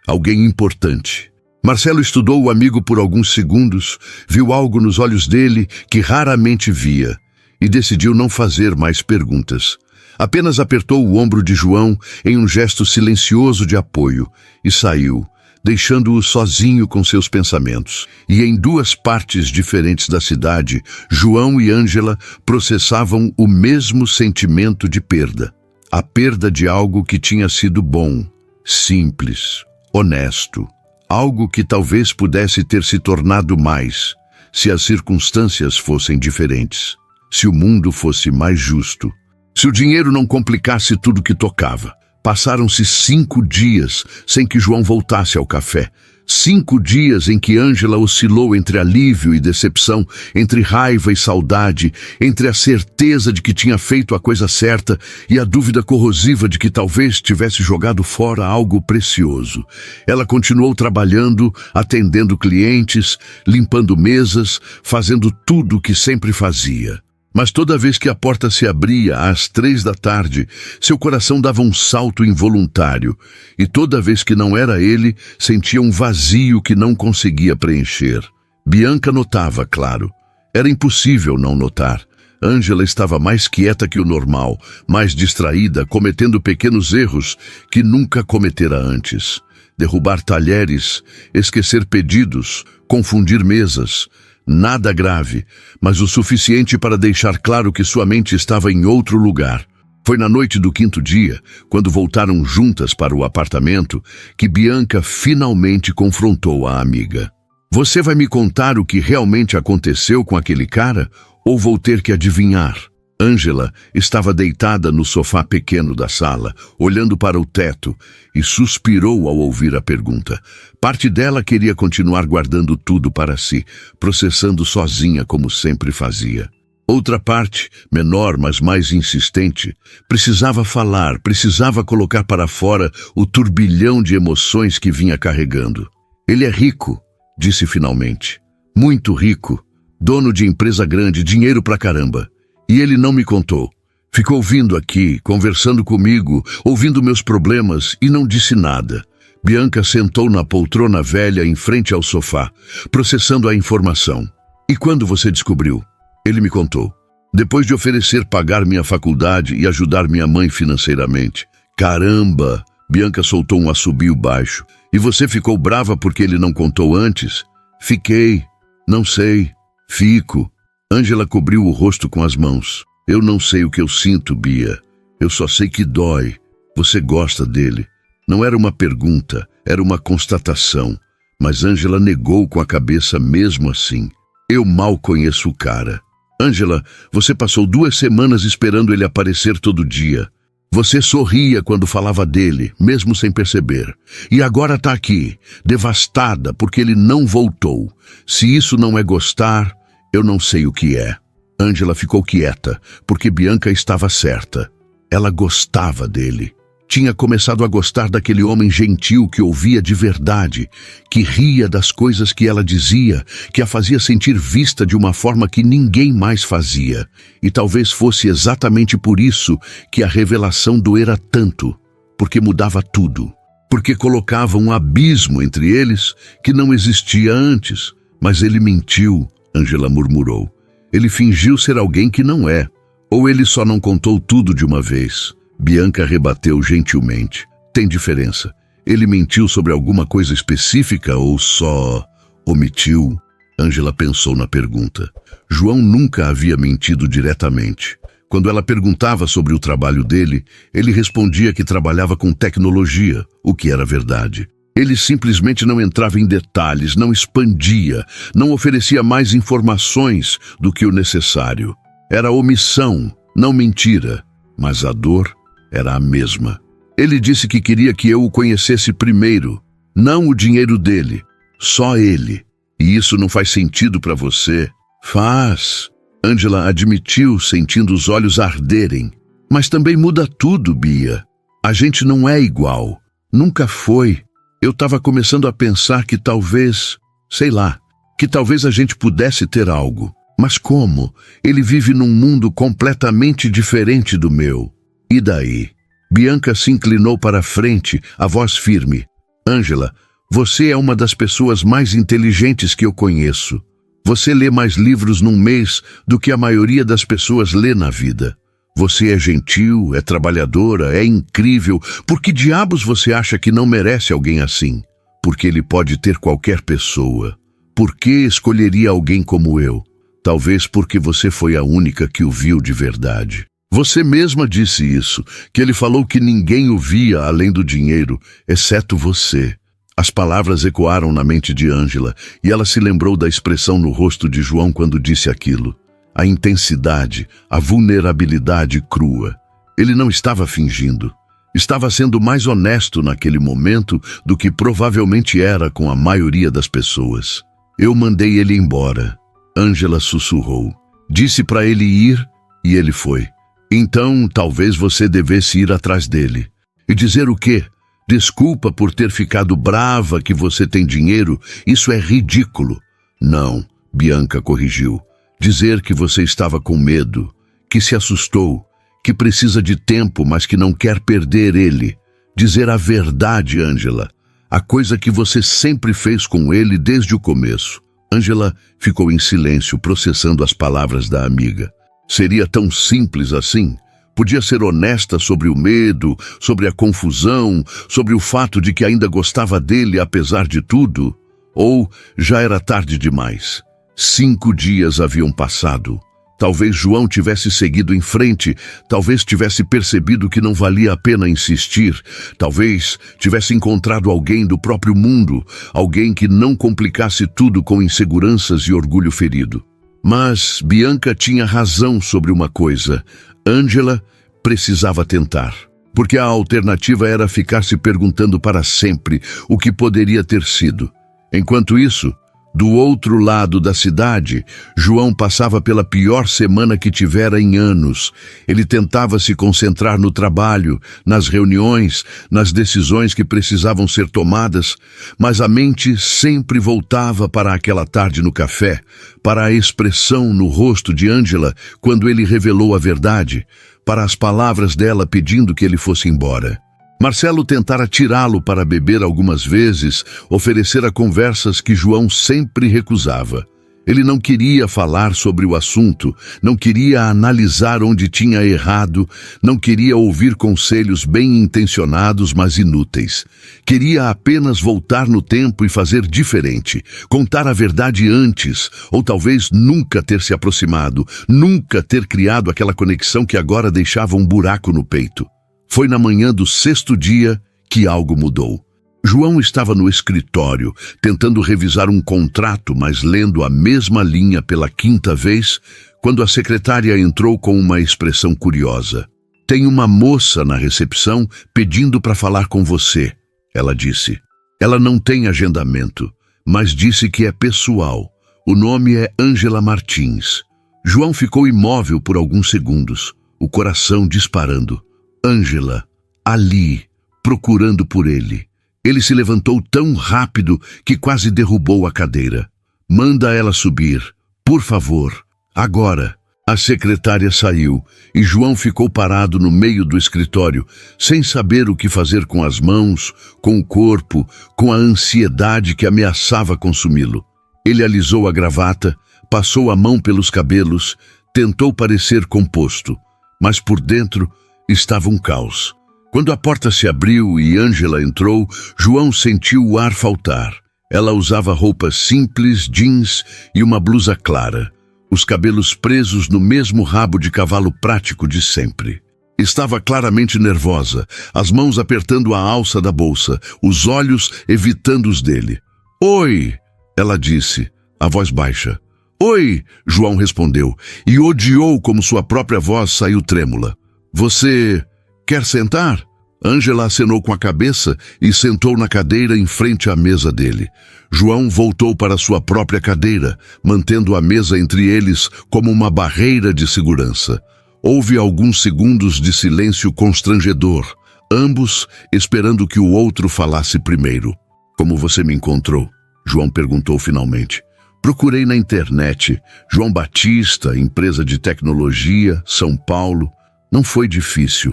alguém importante. Marcelo estudou o amigo por alguns segundos, viu algo nos olhos dele que raramente via e decidiu não fazer mais perguntas. Apenas apertou o ombro de João em um gesto silencioso de apoio e saiu, deixando-o sozinho com seus pensamentos. E em duas partes diferentes da cidade, João e Ângela processavam o mesmo sentimento de perda. A perda de algo que tinha sido bom, simples, honesto. Algo que talvez pudesse ter se tornado mais, se as circunstâncias fossem diferentes, se o mundo fosse mais justo, se o dinheiro não complicasse tudo que tocava. Passaram-se 5 dias sem que João voltasse ao café. 5 dias em que Ângela oscilou entre alívio e decepção, entre raiva e saudade, entre a certeza de que tinha feito a coisa certa e a dúvida corrosiva de que talvez tivesse jogado fora algo precioso. Ela continuou trabalhando, atendendo clientes, limpando mesas, fazendo tudo o que sempre fazia. Mas toda vez que a porta se abria às 3 da tarde, seu coração dava um salto involuntário, e toda vez que não era ele, sentia um vazio que não conseguia preencher. Bianca notava, claro. Era impossível não notar. Ângela estava mais quieta que o normal, mais distraída, cometendo pequenos erros que nunca cometera antes. Derrubar talheres, esquecer pedidos, confundir mesas. Nada grave, mas o suficiente para deixar claro que sua mente estava em outro lugar. Foi na noite do 5º dia, quando voltaram juntas para o apartamento, que Bianca finalmente confrontou a amiga. Você vai me contar o que realmente aconteceu com aquele cara, ou vou ter que adivinhar? Ângela estava deitada no sofá pequeno da sala, olhando para o teto, e suspirou ao ouvir a pergunta. Parte dela queria continuar guardando tudo para si, processando sozinha como sempre fazia. Outra parte, menor mas mais insistente, precisava falar, precisava colocar para fora o turbilhão de emoções que vinha carregando. Ele é rico, disse finalmente. Muito rico, dono de empresa grande, dinheiro pra caramba. E ele não me contou. Ficou vindo aqui, conversando comigo, ouvindo meus problemas e não disse nada. Bianca sentou na poltrona velha em frente ao sofá, processando a informação. E quando você descobriu? Ele me contou. Depois de oferecer pagar minha faculdade e ajudar minha mãe financeiramente. Caramba! Bianca soltou um assobio baixo. E você ficou brava porque ele não contou antes? Fiquei. Não sei. Fico. Ângela cobriu o rosto com as mãos. Eu não sei o que eu sinto, Bia. Eu só sei que dói. Você gosta dele. Não era uma pergunta, era uma constatação. Mas Ângela negou com a cabeça mesmo assim. Eu mal conheço o cara. Ângela, você passou 2 semanas esperando ele aparecer todo dia. Você sorria quando falava dele, mesmo sem perceber. E agora tá aqui, devastada porque ele não voltou. Se isso não é gostar, eu não sei o que é. Ângela ficou quieta, porque Bianca estava certa. Ela gostava dele. Tinha começado a gostar daquele homem gentil que ouvia de verdade, que ria das coisas que ela dizia, que a fazia sentir vista de uma forma que ninguém mais fazia. E talvez fosse exatamente por isso que a revelação doera tanto, porque mudava tudo, porque colocava um abismo entre eles que não existia antes. Mas ele mentiu, Ângela murmurou. Ele fingiu ser alguém que não é, Ou ele só não contou tudo de uma vez? Bianca rebateu gentilmente. Tem diferença. Ele mentiu sobre alguma coisa específica ou só omitiu? Ângela pensou na pergunta. João nunca havia mentido diretamente. Quando ela perguntava sobre o trabalho dele, ele respondia que trabalhava com tecnologia, o que era verdade. Ele simplesmente não entrava em detalhes, não expandia, não oferecia mais informações do que o necessário. Era omissão, não mentira, mas a dor era a mesma. Ele disse que queria que eu o conhecesse primeiro, não o dinheiro dele, só ele. E isso não faz sentido para você? Faz. Ângela admitiu, sentindo os olhos arderem. Mas também muda tudo, Bia. A gente não é igual. Nunca foi. Eu estava começando a pensar que talvez, sei lá, que talvez a gente pudesse ter algo. Mas como? Ele vive num mundo completamente diferente do meu. E daí? Bianca se inclinou para a frente, a voz firme. Ângela, você é uma das pessoas mais inteligentes que eu conheço. Você lê mais livros num mês do que a maioria das pessoas lê na vida. Você é gentil, é trabalhadora, é incrível. Por que diabos você acha que não merece alguém assim? Porque ele pode ter qualquer pessoa. Por que escolheria alguém como eu? Talvez porque você foi a única que o viu de verdade. Você mesma disse isso, que ele falou que ninguém o via além do dinheiro, exceto você. As palavras ecoaram na mente de Ângela e ela se lembrou da expressão no rosto de João quando disse aquilo. A intensidade, a vulnerabilidade crua. Ele não estava fingindo. Estava sendo mais honesto naquele momento do que provavelmente era com a maioria das pessoas. Eu mandei ele embora. Ângela sussurrou. Disse para ele ir e ele foi. Então, talvez você devesse ir atrás dele. E dizer o quê? Desculpa por ter ficado brava que você tem dinheiro, isso é ridículo. Não, Bianca corrigiu. Dizer que você estava com medo, que se assustou, que precisa de tempo, mas que não quer perder ele. Dizer a verdade, Ângela. A coisa que você sempre fez com ele desde o começo. Ângela ficou em silêncio, processando as palavras da amiga. Seria tão simples assim? Podia ser honesta sobre o medo, sobre a confusão, sobre o fato de que ainda gostava dele apesar de tudo? Ou já era tarde demais? 5 dias haviam passado. Talvez João tivesse seguido em frente, talvez tivesse percebido que não valia a pena insistir, talvez tivesse encontrado alguém do próprio mundo, alguém que não complicasse tudo com inseguranças e orgulho ferido. Mas Bianca tinha razão sobre uma coisa. Ângela precisava tentar, porque a alternativa era ficar se perguntando para sempre o que poderia ter sido. Enquanto isso, do outro lado da cidade, João passava pela pior semana que tivera em anos. Ele tentava se concentrar no trabalho, nas reuniões, nas decisões que precisavam ser tomadas, mas a mente sempre voltava para aquela tarde no café, para a expressão no rosto de Ângela quando ele revelou a verdade, para as palavras dela pedindo que ele fosse embora. Marcelo tentara tirá-lo para beber algumas vezes, oferecera conversas que João sempre recusava. Ele não queria falar sobre o assunto, não queria analisar onde tinha errado, não queria ouvir conselhos bem intencionados, mas inúteis. Queria apenas voltar no tempo e fazer diferente, contar a verdade antes, ou talvez nunca ter se aproximado, nunca ter criado aquela conexão que agora deixava um buraco no peito. Foi na manhã do 6º dia que algo mudou. João estava no escritório, tentando revisar um contrato, mas lendo a mesma linha pela 5ª vez, quando a secretária entrou com uma expressão curiosa. Tem uma moça na recepção pedindo para falar com você, ela disse. Ela não tem agendamento, mas disse que é pessoal. O nome é Ângela Martins. João ficou imóvel por alguns segundos, o coração disparando. Ângela, ali, procurando por ele. Ele se levantou tão rápido que quase derrubou a cadeira. Manda ela subir, por favor, agora. A secretária saiu e João ficou parado no meio do escritório, sem saber o que fazer com as mãos, com o corpo, com a ansiedade que ameaçava consumi-lo. Ele alisou a gravata, passou a mão pelos cabelos, Tentou parecer composto, mas por dentro estava um caos. Quando a porta se abriu e Ângela entrou, João sentiu o ar faltar. Ela usava roupas simples, jeans e uma blusa clara, os cabelos presos no mesmo rabo de cavalo prático de sempre. Estava claramente nervosa, as mãos apertando a alça da bolsa, os olhos evitando os dele. "Oi", ela disse, a voz baixa. "Oi", João respondeu, e odiou como sua própria voz saiu trêmula. "Você quer sentar?" Ângela acenou com a cabeça e sentou na cadeira em frente à mesa dele. João voltou para sua própria cadeira, mantendo a mesa entre eles como uma barreira de segurança. Houve alguns segundos de silêncio constrangedor, ambos esperando que o outro falasse primeiro. "Como você me encontrou?", João perguntou finalmente. "Procurei na internet. João Batista, empresa de tecnologia, São Paulo. Não foi difícil."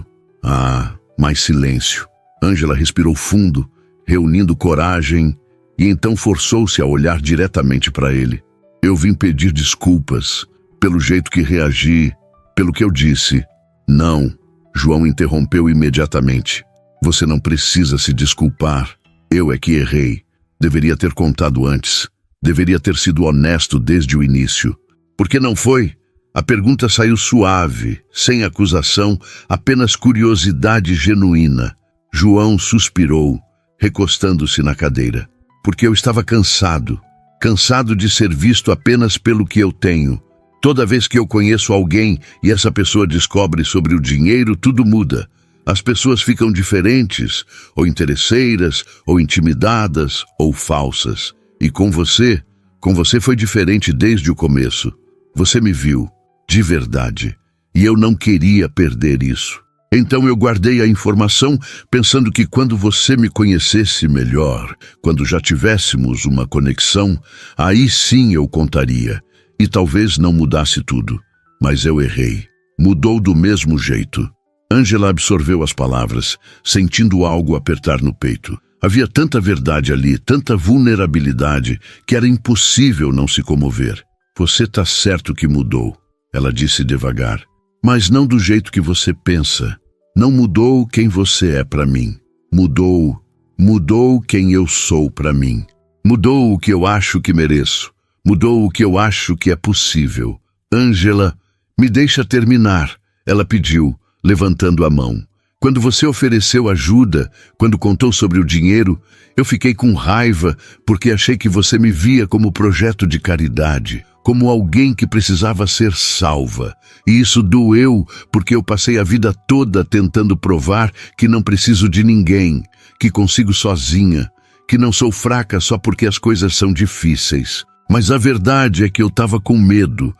Mais silêncio. Ângela respirou fundo, reunindo coragem, e então forçou-se a olhar diretamente para ele. "Eu vim pedir desculpas pelo jeito que reagi, pelo que eu disse." "Não", João interrompeu imediatamente. "Você não precisa se desculpar. Eu é que errei. Deveria ter contado antes. Deveria ter sido honesto desde o início." "Por que não foi?" A pergunta saiu suave, sem acusação, apenas curiosidade genuína. João suspirou, recostando-se na cadeira. "Porque eu estava cansado de ser visto apenas pelo que eu tenho. Toda vez que eu conheço alguém e essa pessoa descobre sobre o dinheiro, tudo muda. As pessoas ficam diferentes, ou interesseiras, ou intimidadas, ou falsas. E com você foi diferente desde o começo. Você me viu, de verdade, e eu não queria perder isso. Então eu guardei a informação pensando que quando você me conhecesse melhor, quando já tivéssemos uma conexão, aí sim eu contaria, e talvez não mudasse tudo. Mas eu errei. Mudou do mesmo jeito." Ângela absorveu as palavras, sentindo algo apertar no peito. Havia tanta verdade ali, tanta vulnerabilidade, que era impossível não se comover. "Você tá certo que mudou", ela disse devagar, "mas não do jeito que você pensa. Não mudou quem você é para mim. Mudou quem eu sou para mim. Mudou o que eu acho que mereço. Mudou o que eu acho que é possível." "Ângela, me deixa terminar", ela pediu, levantando a mão. "Quando você ofereceu ajuda, quando contou sobre o dinheiro, eu fiquei com raiva porque achei que você me via como projeto de caridade, como alguém que precisava ser salva. E isso doeu porque eu passei a vida toda tentando provar que não preciso de ninguém, que consigo sozinha, que não sou fraca só porque as coisas são difíceis. Mas a verdade é que eu estava com medo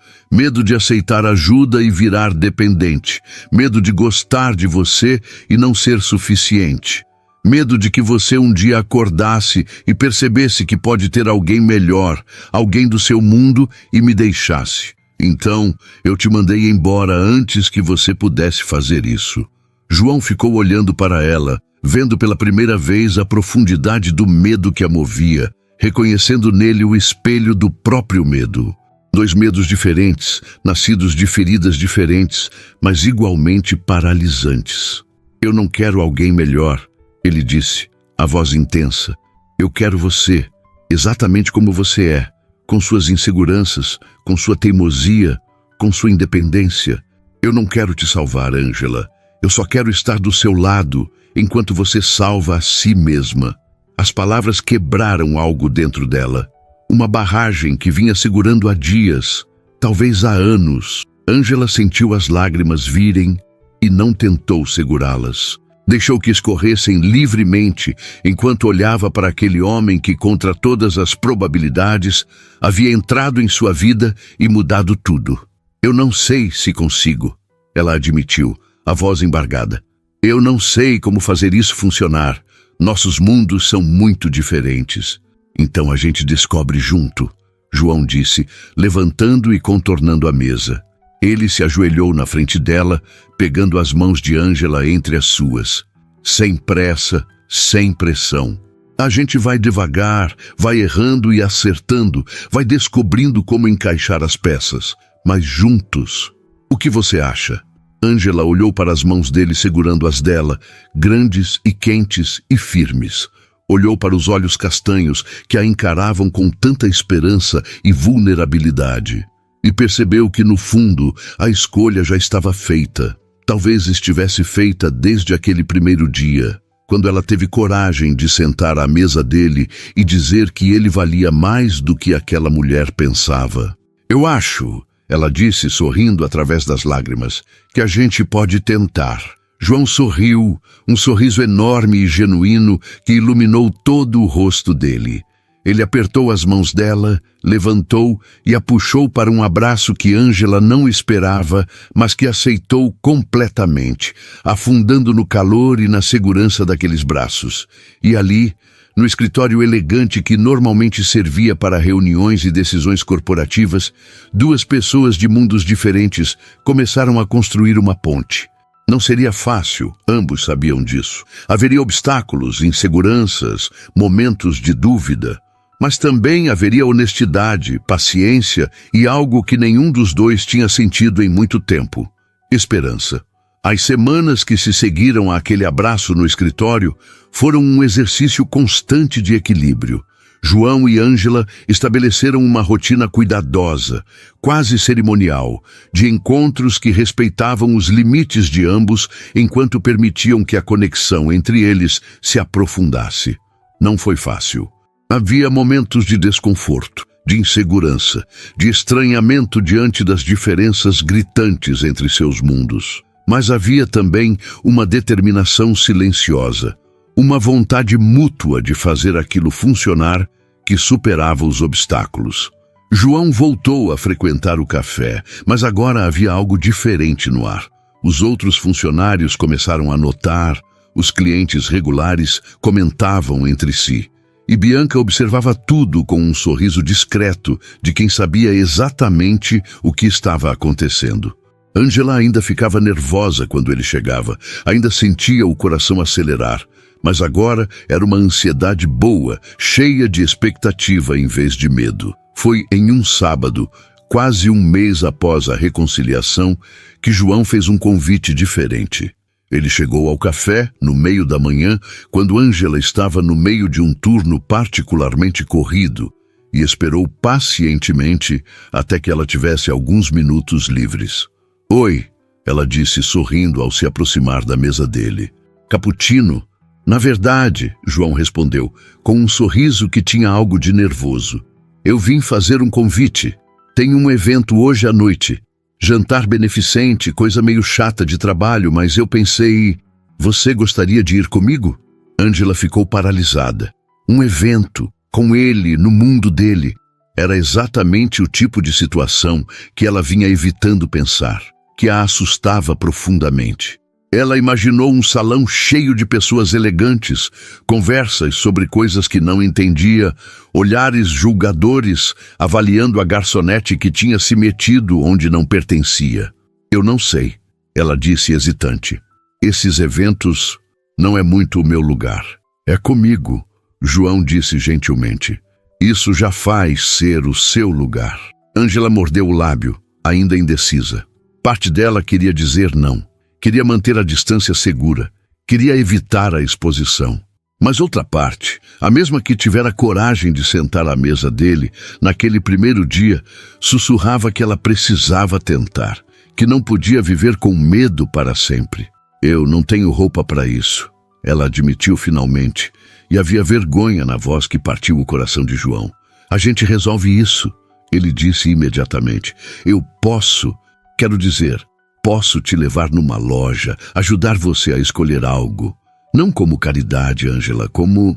de aceitar ajuda e virar dependente, medo de gostar de você e não ser suficiente, medo de que você um dia acordasse e percebesse que pode ter alguém melhor, alguém do seu mundo e me deixasse. Então, eu te mandei embora antes que você pudesse fazer isso." João ficou olhando para ela, vendo pela primeira vez a profundidade do medo que a movia, reconhecendo nele o espelho do próprio medo. Dois medos diferentes, nascidos de feridas diferentes, mas igualmente paralisantes. "Eu não quero alguém melhor", ele disse, a voz intensa. "Eu quero você, exatamente como você é, com suas inseguranças, com sua teimosia, com sua independência. Eu não quero te salvar, Ângela. Eu só quero estar do seu lado enquanto você salva a si mesma." As palavras quebraram algo dentro dela. Uma barragem que vinha segurando há dias, talvez há anos. Ângela sentiu as lágrimas virem e não tentou segurá-las. Deixou que escorressem livremente enquanto olhava para aquele homem que, contra todas as probabilidades, havia entrado em sua vida e mudado tudo. "Eu não sei se consigo", ela admitiu, a voz embargada. "Eu não sei como fazer isso funcionar. Nossos mundos são muito diferentes." "Então a gente descobre junto", João disse, levantando e contornando a mesa. Ele se ajoelhou na frente dela, pegando as mãos de Ângela entre as suas. Sem pressa, sem pressão. "A gente vai devagar, vai errando e acertando, vai descobrindo como encaixar as peças. Mas juntos O que você acha? Ângela olhou para as mãos dele segurando as dela, grandes e quentes e firmes. Olhou para os olhos castanhos que a encaravam com tanta esperança e vulnerabilidade. E percebeu que, no fundo, a escolha já estava feita. Talvez estivesse feita desde aquele primeiro dia, quando ela teve coragem de sentar à mesa dele e dizer que ele valia mais do que aquela mulher pensava. Eu acho, ela disse sorrindo através das lágrimas, que a gente pode tentar. João sorriu, um sorriso enorme e genuíno que iluminou todo o rosto dele. Ele apertou as mãos dela, levantou e a puxou para um abraço que Ângela não esperava, mas que aceitou completamente, afundando no calor e na segurança daqueles braços. E ali, no escritório elegante que normalmente servia para reuniões e decisões corporativas, duas pessoas de mundos diferentes começaram a construir uma ponte. Não seria fácil, ambos sabiam disso. Haveria obstáculos, inseguranças, momentos de dúvida. Mas também haveria honestidade, paciência e algo que nenhum dos dois tinha sentido em muito tempo: esperança. As semanas que se seguiram àquele abraço no escritório foram um exercício constante de equilíbrio. João e Ângela estabeleceram uma rotina cuidadosa, quase cerimonial, de encontros que respeitavam os limites de ambos enquanto permitiam que a conexão entre eles se aprofundasse. Não foi fácil. Havia momentos de desconforto, de insegurança, de estranhamento diante das diferenças gritantes entre seus mundos. Mas havia também uma determinação silenciosa, uma vontade mútua de fazer aquilo funcionar que superava os obstáculos. João voltou a frequentar o café, mas agora havia algo diferente no ar. Os outros funcionários começaram a notar, os clientes regulares comentavam entre si. E Bianca observava tudo com um sorriso discreto de quem sabia exatamente o que estava acontecendo. Ângela ainda ficava nervosa quando ele chegava, ainda sentia o coração acelerar, mas agora era uma ansiedade boa, cheia de expectativa em vez de medo. Foi em um sábado, quase um mês após a reconciliação, que João fez um convite diferente. Ele chegou ao café, no meio da manhã, quando Ângela estava no meio de um turno particularmente corrido, e esperou pacientemente até que ela tivesse alguns minutos livres. Oi, ela disse sorrindo ao se aproximar da mesa dele. Cappuccino? Na verdade, João respondeu, com um sorriso que tinha algo de nervoso. Eu vim fazer um convite. Tenho um evento hoje à noite. Jantar beneficente, coisa meio chata de trabalho, mas eu pensei... Você gostaria de ir comigo? Ângela ficou paralisada. Um evento, com ele, no mundo dele. Era exatamente o tipo de situação que ela vinha evitando pensar, que a assustava profundamente. Ela imaginou um salão cheio de pessoas elegantes, conversas sobre coisas que não entendia, olhares julgadores avaliando a garçonete que tinha se metido onde não pertencia. Eu não sei, ela disse hesitante. Esses eventos não é muito o meu lugar. É comigo, João disse gentilmente. Isso já faz ser o seu lugar. Ângela mordeu o lábio, ainda indecisa. Parte dela queria dizer não. Queria manter a distância segura, queria evitar a exposição. Mas outra parte, a mesma que tivera coragem de sentar à mesa dele, naquele primeiro dia, sussurrava que ela precisava tentar, que não podia viver com medo para sempre. Eu não tenho roupa para isso, ela admitiu finalmente, e havia vergonha na voz que partiu o coração de João. A gente resolve isso, ele disse imediatamente. Eu posso, quero dizer... Posso te levar numa loja, ajudar você a escolher algo. Não como caridade, Ângela, como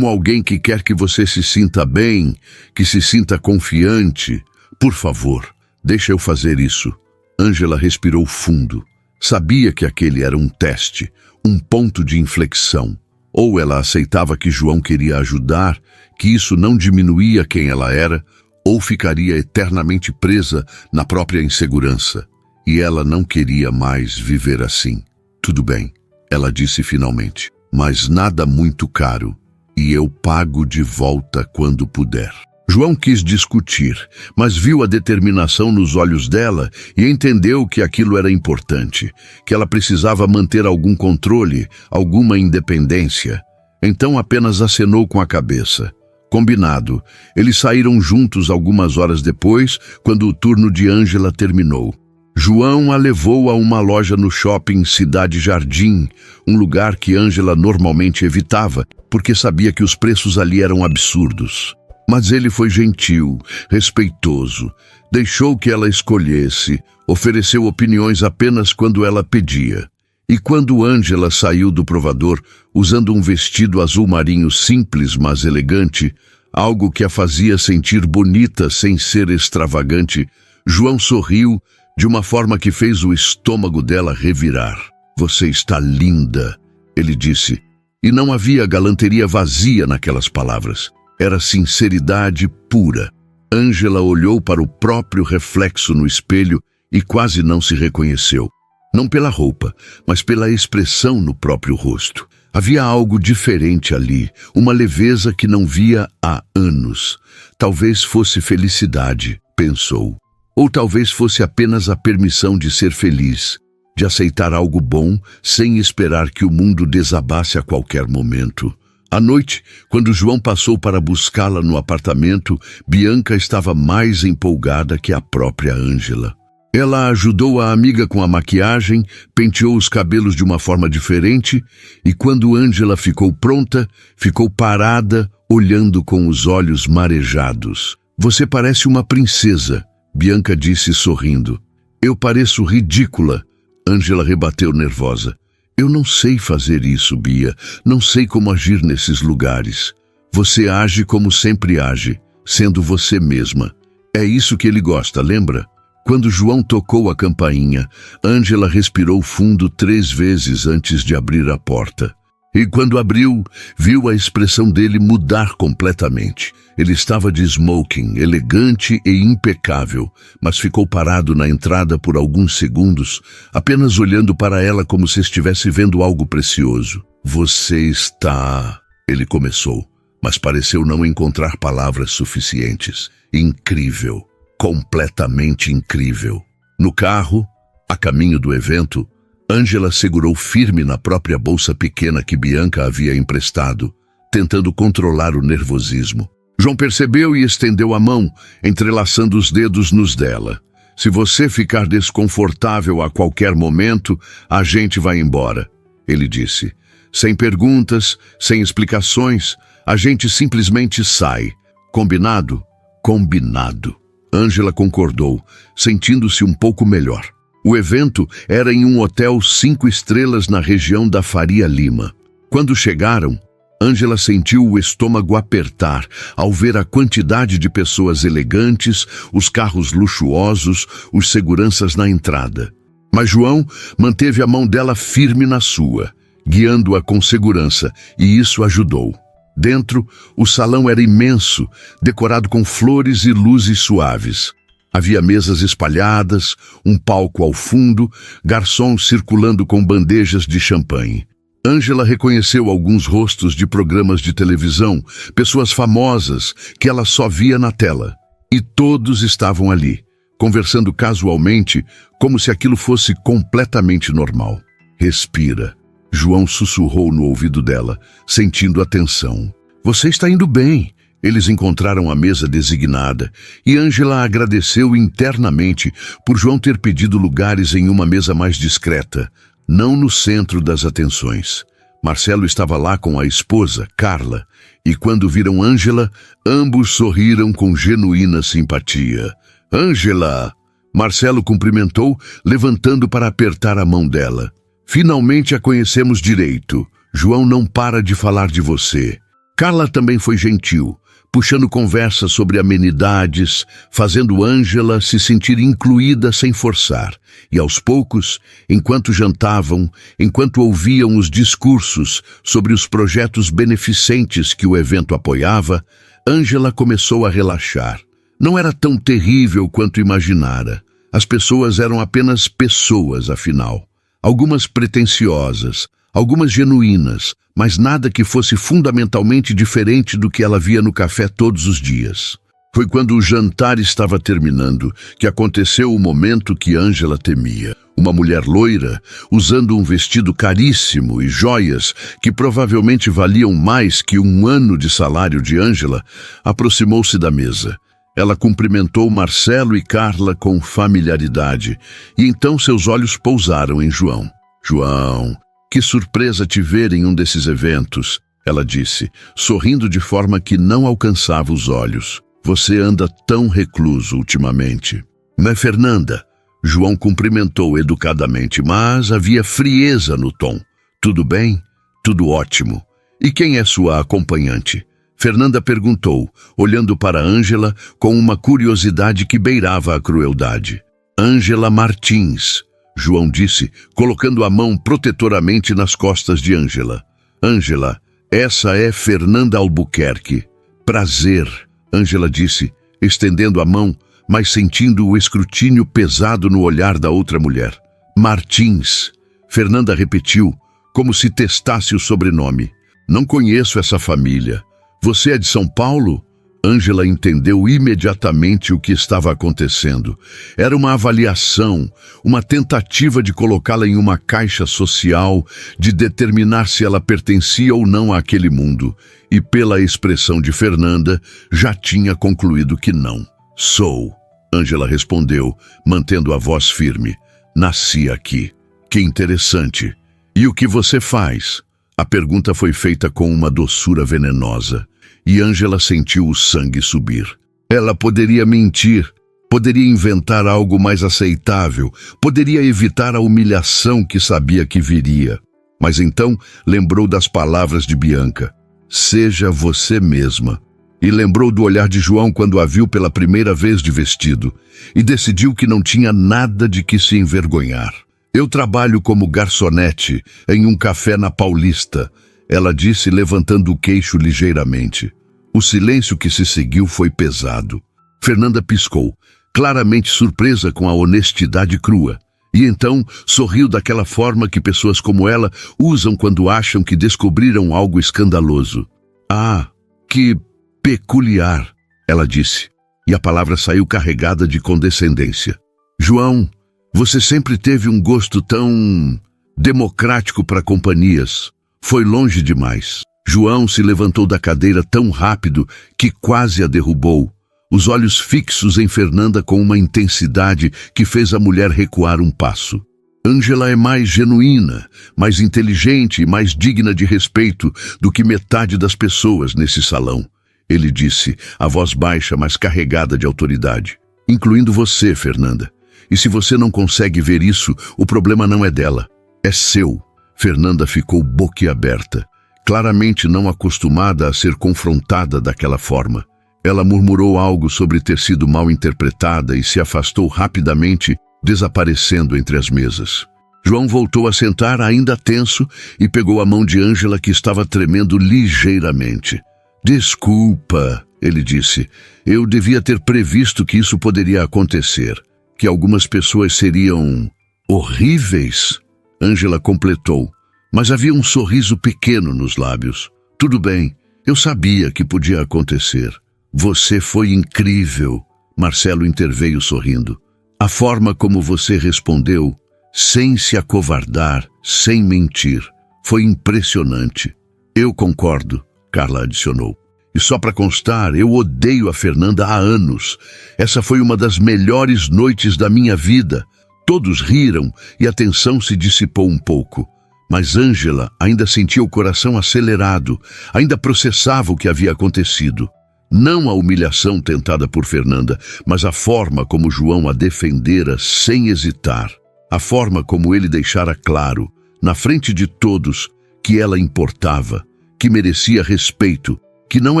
alguém que quer que você se sinta bem, que se sinta confiante. Por favor, deixa eu fazer isso. Ângela respirou fundo. Sabia que aquele era um teste, um ponto de inflexão. Ou ela aceitava que João queria ajudar, que isso não diminuía quem ela era, ou ficaria eternamente presa na própria insegurança. E ela não queria mais viver assim. Tudo bem, ela disse finalmente, mas nada muito caro, e eu pago de volta quando puder. João quis discutir, mas viu a determinação nos olhos dela e entendeu que aquilo era importante, que ela precisava manter algum controle, alguma independência. Então apenas acenou com a cabeça. Combinado, eles saíram juntos algumas horas depois, quando o turno de Ângela terminou. João a levou a uma loja no shopping Cidade Jardim, um lugar que Ângela normalmente evitava, porque sabia que os preços ali eram absurdos. Mas ele foi gentil, respeitoso, deixou que ela escolhesse, ofereceu opiniões apenas quando ela pedia. E quando Ângela saiu do provador, usando um vestido azul marinho simples, mas elegante, algo que a fazia sentir bonita sem ser extravagante, João sorriu de uma forma que fez o estômago dela revirar. "Você está linda", ele disse. E não havia galanteria vazia naquelas palavras. Era sinceridade pura. Ângela olhou para o próprio reflexo no espelho e quase não se reconheceu. Não pela roupa, mas pela expressão no próprio rosto. Havia algo diferente ali, uma leveza que não via há anos. Talvez fosse felicidade, pensou. Ou talvez fosse apenas a permissão de ser feliz, de aceitar algo bom sem esperar que o mundo desabasse a qualquer momento. À noite, quando João passou para buscá-la no apartamento, Bianca estava mais empolgada que a própria Ângela. Ela ajudou a amiga com a maquiagem, penteou os cabelos de uma forma diferente e quando Ângela ficou pronta, ficou parada, olhando com os olhos marejados. "Você parece uma princesa", Bianca disse sorrindo. "Eu pareço ridícula", Ângela rebateu nervosa. "Eu não sei fazer isso, Bia. Não sei como agir nesses lugares. Você age como sempre age, sendo você mesma. É isso que ele gosta, lembra?" Quando João tocou a campainha, Ângela respirou fundo 3 vezes antes de abrir a porta. E quando abriu, viu a expressão dele mudar completamente. Ele estava de smoking, elegante e impecável, mas ficou parado na entrada por alguns segundos, apenas olhando para ela como se estivesse vendo algo precioso. "Você está..." ele começou, mas pareceu não encontrar palavras suficientes. "Incrível, completamente incrível." No carro, a caminho do evento, Ângela segurou firme na própria bolsa pequena que Bianca havia emprestado, tentando controlar o nervosismo. João percebeu e estendeu a mão, entrelaçando os dedos nos dela. "Se você ficar desconfortável a qualquer momento, a gente vai embora", ele disse. "Sem perguntas, sem explicações, a gente simplesmente sai. Combinado?" "Combinado." Ângela concordou, sentindo-se um pouco melhor. O evento era em um hotel 5 estrelas na região da Faria Lima. Quando chegaram, Ângela sentiu o estômago apertar ao ver a quantidade de pessoas elegantes, os carros luxuosos, os seguranças na entrada. Mas João manteve a mão dela firme na sua, guiando-a com segurança, e isso ajudou. Dentro, o salão era imenso, decorado com flores e luzes suaves. Havia mesas espalhadas, um palco ao fundo, garçons circulando com bandejas de champanhe. Ângela reconheceu alguns rostos de programas de televisão, pessoas famosas que ela só via na tela. E todos estavam ali, conversando casualmente, como se aquilo fosse completamente normal. "Respira", João sussurrou no ouvido dela, sentindo a tensão. "Você está indo bem." Eles encontraram a mesa designada e Ângela agradeceu internamente por João ter pedido lugares em uma mesa mais discreta, não no centro das atenções. Marcelo estava lá com a esposa, Carla, e quando viram Ângela, ambos sorriram com genuína simpatia. "Ângela!" Marcelo cumprimentou, levantando para apertar a mão dela. "Finalmente a conhecemos direito. João não para de falar de você." Carla também foi gentil, puxando conversa sobre amenidades, fazendo Ângela se sentir incluída sem forçar. E aos poucos, enquanto jantavam, enquanto ouviam os discursos sobre os projetos beneficentes que o evento apoiava, Ângela começou a relaxar. Não era tão terrível quanto imaginara. As pessoas eram apenas pessoas, afinal. Algumas pretensiosas, algumas genuínas, mas nada que fosse fundamentalmente diferente do que ela via no café todos os dias. Foi quando o jantar estava terminando que aconteceu o momento que Ângela temia. Uma mulher loira, usando um vestido caríssimo e joias que provavelmente valiam mais que 1 ano de salário de Ângela, aproximou-se da mesa. Ela cumprimentou Marcelo e Carla com familiaridade, e então seus olhos pousaram em João. «João, que surpresa te ver em um desses eventos», ela disse, sorrindo de forma que não alcançava os olhos. «Você anda tão recluso ultimamente». «Não é Fernanda?» João cumprimentou educadamente, mas havia frieza no tom. «Tudo bem? Tudo ótimo. E quem é sua acompanhante?» Fernanda perguntou, olhando para Ângela com uma curiosidade que beirava a crueldade. «Ângela Martins», João disse, colocando a mão protetoramente nas costas de Ângela. «Ângela, essa é Fernanda Albuquerque. Prazer», Ângela disse, estendendo a mão, mas sentindo o escrutínio pesado no olhar da outra mulher. «Martins», Fernanda repetiu, como se testasse o sobrenome. «Não conheço essa família. Você é de São Paulo?» Ângela entendeu imediatamente o que estava acontecendo. Era uma avaliação, uma tentativa de colocá-la em uma caixa social, de determinar se ela pertencia ou não àquele mundo. E pela expressão de Fernanda, já tinha concluído que não. «Sou», Ângela respondeu, mantendo a voz firme. «Nasci aqui. Que interessante. E o que você faz?» A pergunta foi feita com uma doçura venenosa, e Ângela sentiu o sangue subir. Ela poderia mentir, poderia inventar algo mais aceitável, poderia evitar a humilhação que sabia que viria. Mas então lembrou das palavras de Bianca. «Seja você mesma». E lembrou do olhar de João quando a viu pela primeira vez de vestido, e decidiu que não tinha nada de que se envergonhar. «Eu trabalho como garçonete em um café na Paulista», ela disse, levantando o queixo ligeiramente. O silêncio que se seguiu foi pesado. Fernanda piscou, claramente surpresa com a honestidade crua, e então sorriu daquela forma que pessoas como ela usam quando acham que descobriram algo escandaloso. «Ah, que peculiar», ela disse, e a palavra saiu carregada de condescendência. «João, você sempre teve um gosto tão democrático para companhias. Foi longe demais». João se levantou da cadeira tão rápido que quase a derrubou, os olhos fixos em Fernanda com uma intensidade que fez a mulher recuar um passo. «Ângela é mais genuína, mais inteligente e mais digna de respeito do que metade das pessoas nesse salão», ele disse, a voz baixa, mas carregada de autoridade. «Incluindo você, Fernanda. E se você não consegue ver isso, o problema não é dela, é seu». Fernanda ficou boquiaberta, claramente não acostumada a ser confrontada daquela forma. Ela murmurou algo sobre ter sido mal interpretada e se afastou rapidamente, desaparecendo entre as mesas. João voltou a sentar, ainda tenso, e pegou a mão de Ângela, que estava tremendo ligeiramente. «Desculpa», ele disse. «Eu devia ter previsto que isso poderia acontecer, que algumas pessoas seriam horríveis». Ângela completou, mas havia um sorriso pequeno nos lábios. «Tudo bem, eu sabia que podia acontecer». «Você foi incrível», Marcelo interveio sorrindo. «A forma como você respondeu, sem se acovardar, sem mentir, foi impressionante». «Eu concordo», Carla adicionou. «E só para constar, eu odeio a Fernanda há anos. Essa foi uma das melhores noites da minha vida». Todos riram e a tensão se dissipou um pouco. Mas Ângela ainda sentia o coração acelerado, ainda processava o que havia acontecido. Não a humilhação tentada por Fernanda, mas a forma como João a defendera sem hesitar. A forma como ele deixara claro, na frente de todos, que ela importava, que merecia respeito, que não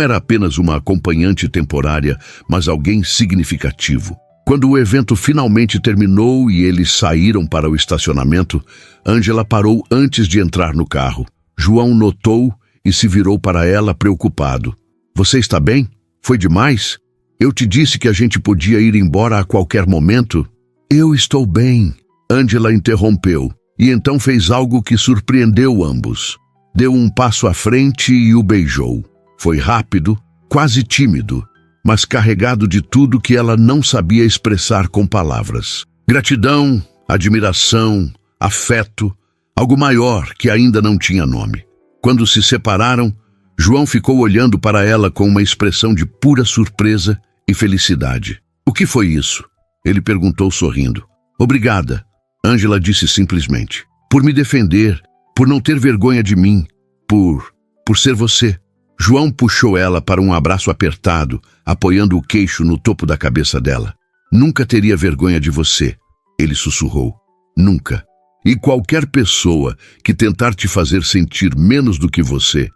era apenas uma acompanhante temporária, mas alguém significativo. Quando o evento finalmente terminou e eles saíram para o estacionamento, Ângela parou antes de entrar no carro. João notou e se virou para ela preocupado. «Você está bem? Foi demais? Eu te disse que a gente podia ir embora a qualquer momento?» «Eu estou bem», Ângela interrompeu, e então fez algo que surpreendeu ambos. Deu um passo à frente e o beijou. Foi rápido, quase tímido, mas carregado de tudo que ela não sabia expressar com palavras. Gratidão, admiração, afeto, algo maior que ainda não tinha nome. Quando se separaram, João ficou olhando para ela com uma expressão de pura surpresa e felicidade. "O que foi isso?" ele perguntou sorrindo. "Obrigada", Ângela disse simplesmente. "Por me defender, por não ter vergonha de mim, por ser você." João puxou ela para um abraço apertado, apoiando o queixo no topo da cabeça dela. "Nunca teria vergonha de você", ele sussurrou. "Nunca. E qualquer pessoa que tentar te fazer sentir menos do que você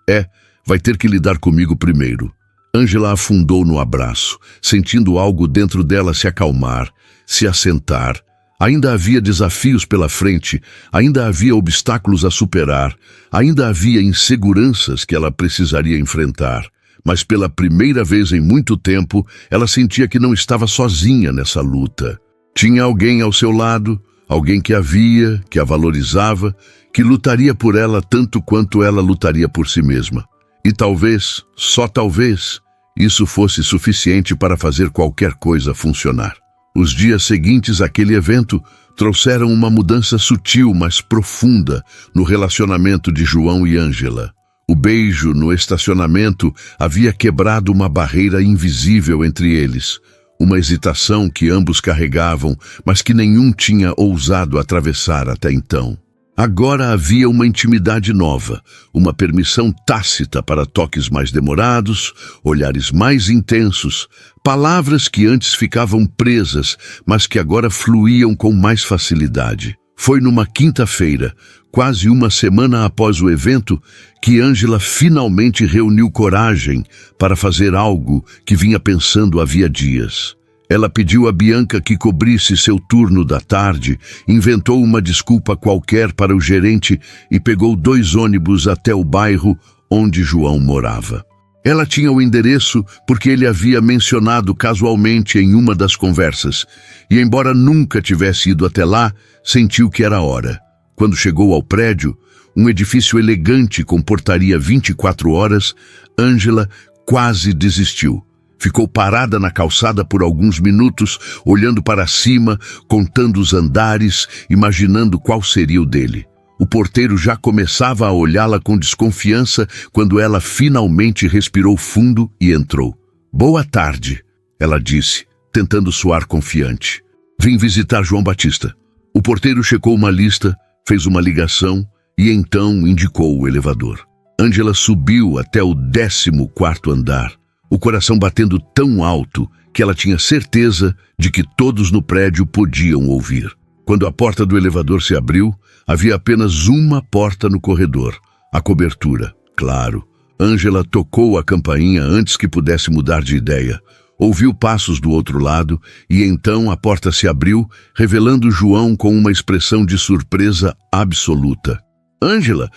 vai ter que lidar comigo primeiro." Ângela afundou no abraço, sentindo algo dentro dela se acalmar, se assentar. Ainda havia desafios pela frente, ainda havia obstáculos a superar, ainda havia inseguranças que ela precisaria enfrentar. Mas pela primeira vez em muito tempo, ela sentia que não estava sozinha nessa luta. Tinha alguém ao seu lado, alguém que a via, que a valorizava, que lutaria por ela tanto quanto ela lutaria por si mesma. E talvez, só talvez, isso fosse suficiente para fazer qualquer coisa funcionar. Os dias seguintes àquele evento trouxeram uma mudança sutil, mas profunda, no relacionamento de João e Ângela. O beijo no estacionamento havia quebrado uma barreira invisível entre eles, uma hesitação que ambos carregavam, mas que nenhum tinha ousado atravessar até então. Agora havia uma intimidade nova, uma permissão tácita para toques mais demorados, olhares mais intensos, palavras que antes ficavam presas, mas que agora fluíam com mais facilidade. Foi numa quinta-feira, quase uma semana após o evento, que Ângela finalmente reuniu coragem para fazer algo que vinha pensando havia dias. Ela pediu a Bianca que cobrisse seu turno da tarde, inventou uma desculpa qualquer para o gerente e pegou 2 ônibus até o bairro onde João morava. Ela tinha o endereço porque ele havia mencionado casualmente em uma das conversas, e embora nunca tivesse ido até lá, sentiu que era hora. Quando chegou ao prédio, um edifício elegante com portaria 24 horas, Ângela quase desistiu. Ficou parada na calçada por alguns minutos, olhando para cima, contando os andares, imaginando qual seria o dele. O porteiro já começava a olhá-la com desconfiança quando ela finalmente respirou fundo e entrou. "Boa tarde", ela disse, tentando soar confiante. "Vim visitar João Batista." O porteiro checou uma lista, fez uma ligação e então indicou o elevador. Ângela subiu até o 14º andar, o coração batendo tão alto que ela tinha certeza de que todos no prédio podiam ouvir. Quando a porta do elevador se abriu, havia apenas uma porta no corredor, a cobertura, claro. Ângela tocou a campainha antes que pudesse mudar de ideia. Ouviu passos do outro lado e então a porta se abriu, revelando João com uma expressão de surpresa absoluta. "Ângela,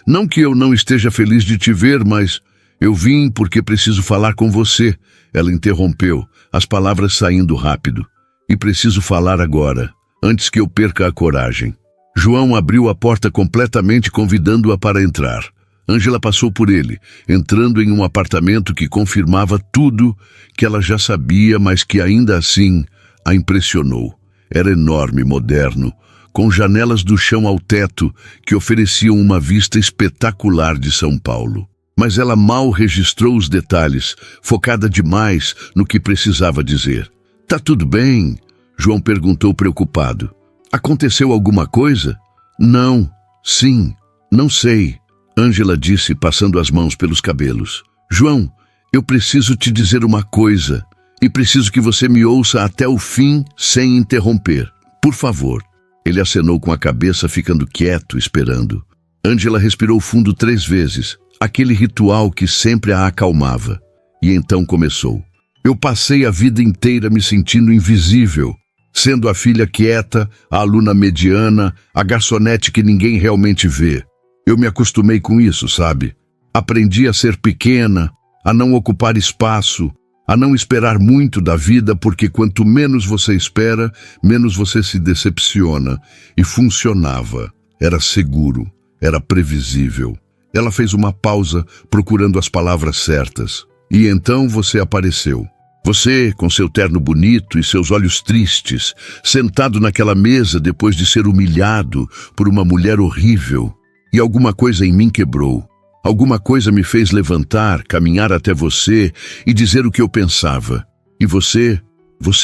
não que eu não esteja feliz de te ver, mas eu vim porque preciso falar com você." Ela interrompeu, as palavras saindo rápido. "E preciso falar agora, antes que eu perca a coragem." João abriu a porta completamente, convidando-a para entrar. Ângela passou por ele, entrando em um apartamento que confirmava tudo que ela já sabia, mas que ainda assim a impressionou. Era enorme, moderno, com janelas do chão ao teto que ofereciam uma vista espetacular de São Paulo. Mas ela mal registrou os detalhes, focada demais no que precisava dizer. "Tá tudo bem?" João perguntou preocupado. "Aconteceu alguma coisa?" "Não, sim, não sei." Ângela disse, passando as mãos pelos cabelos. "João, eu preciso te dizer uma coisa, e preciso que você me ouça até o fim, sem interromper. Por favor." Ele acenou com a cabeça, ficando quieto, esperando. Ângela respirou fundo 3 vezes, aquele ritual que sempre a acalmava. E então começou. "Eu passei a vida inteira me sentindo invisível, sendo a filha quieta, a aluna mediana, a garçonete que ninguém realmente vê. Eu me acostumei com isso, sabe? Aprendi a ser pequena, a não ocupar espaço, a não esperar muito da vida, porque quanto menos você espera, menos você se decepciona." E funcionava. Era seguro, era previsível. Ela fez uma pausa, procurando as palavras certas. E então você apareceu. Você, com seu terno bonito e seus olhos tristes, sentado naquela mesa depois de ser humilhado por uma mulher horrível. E alguma coisa em mim quebrou. Alguma coisa me fez levantar, caminhar até você e dizer o que eu pensava. E você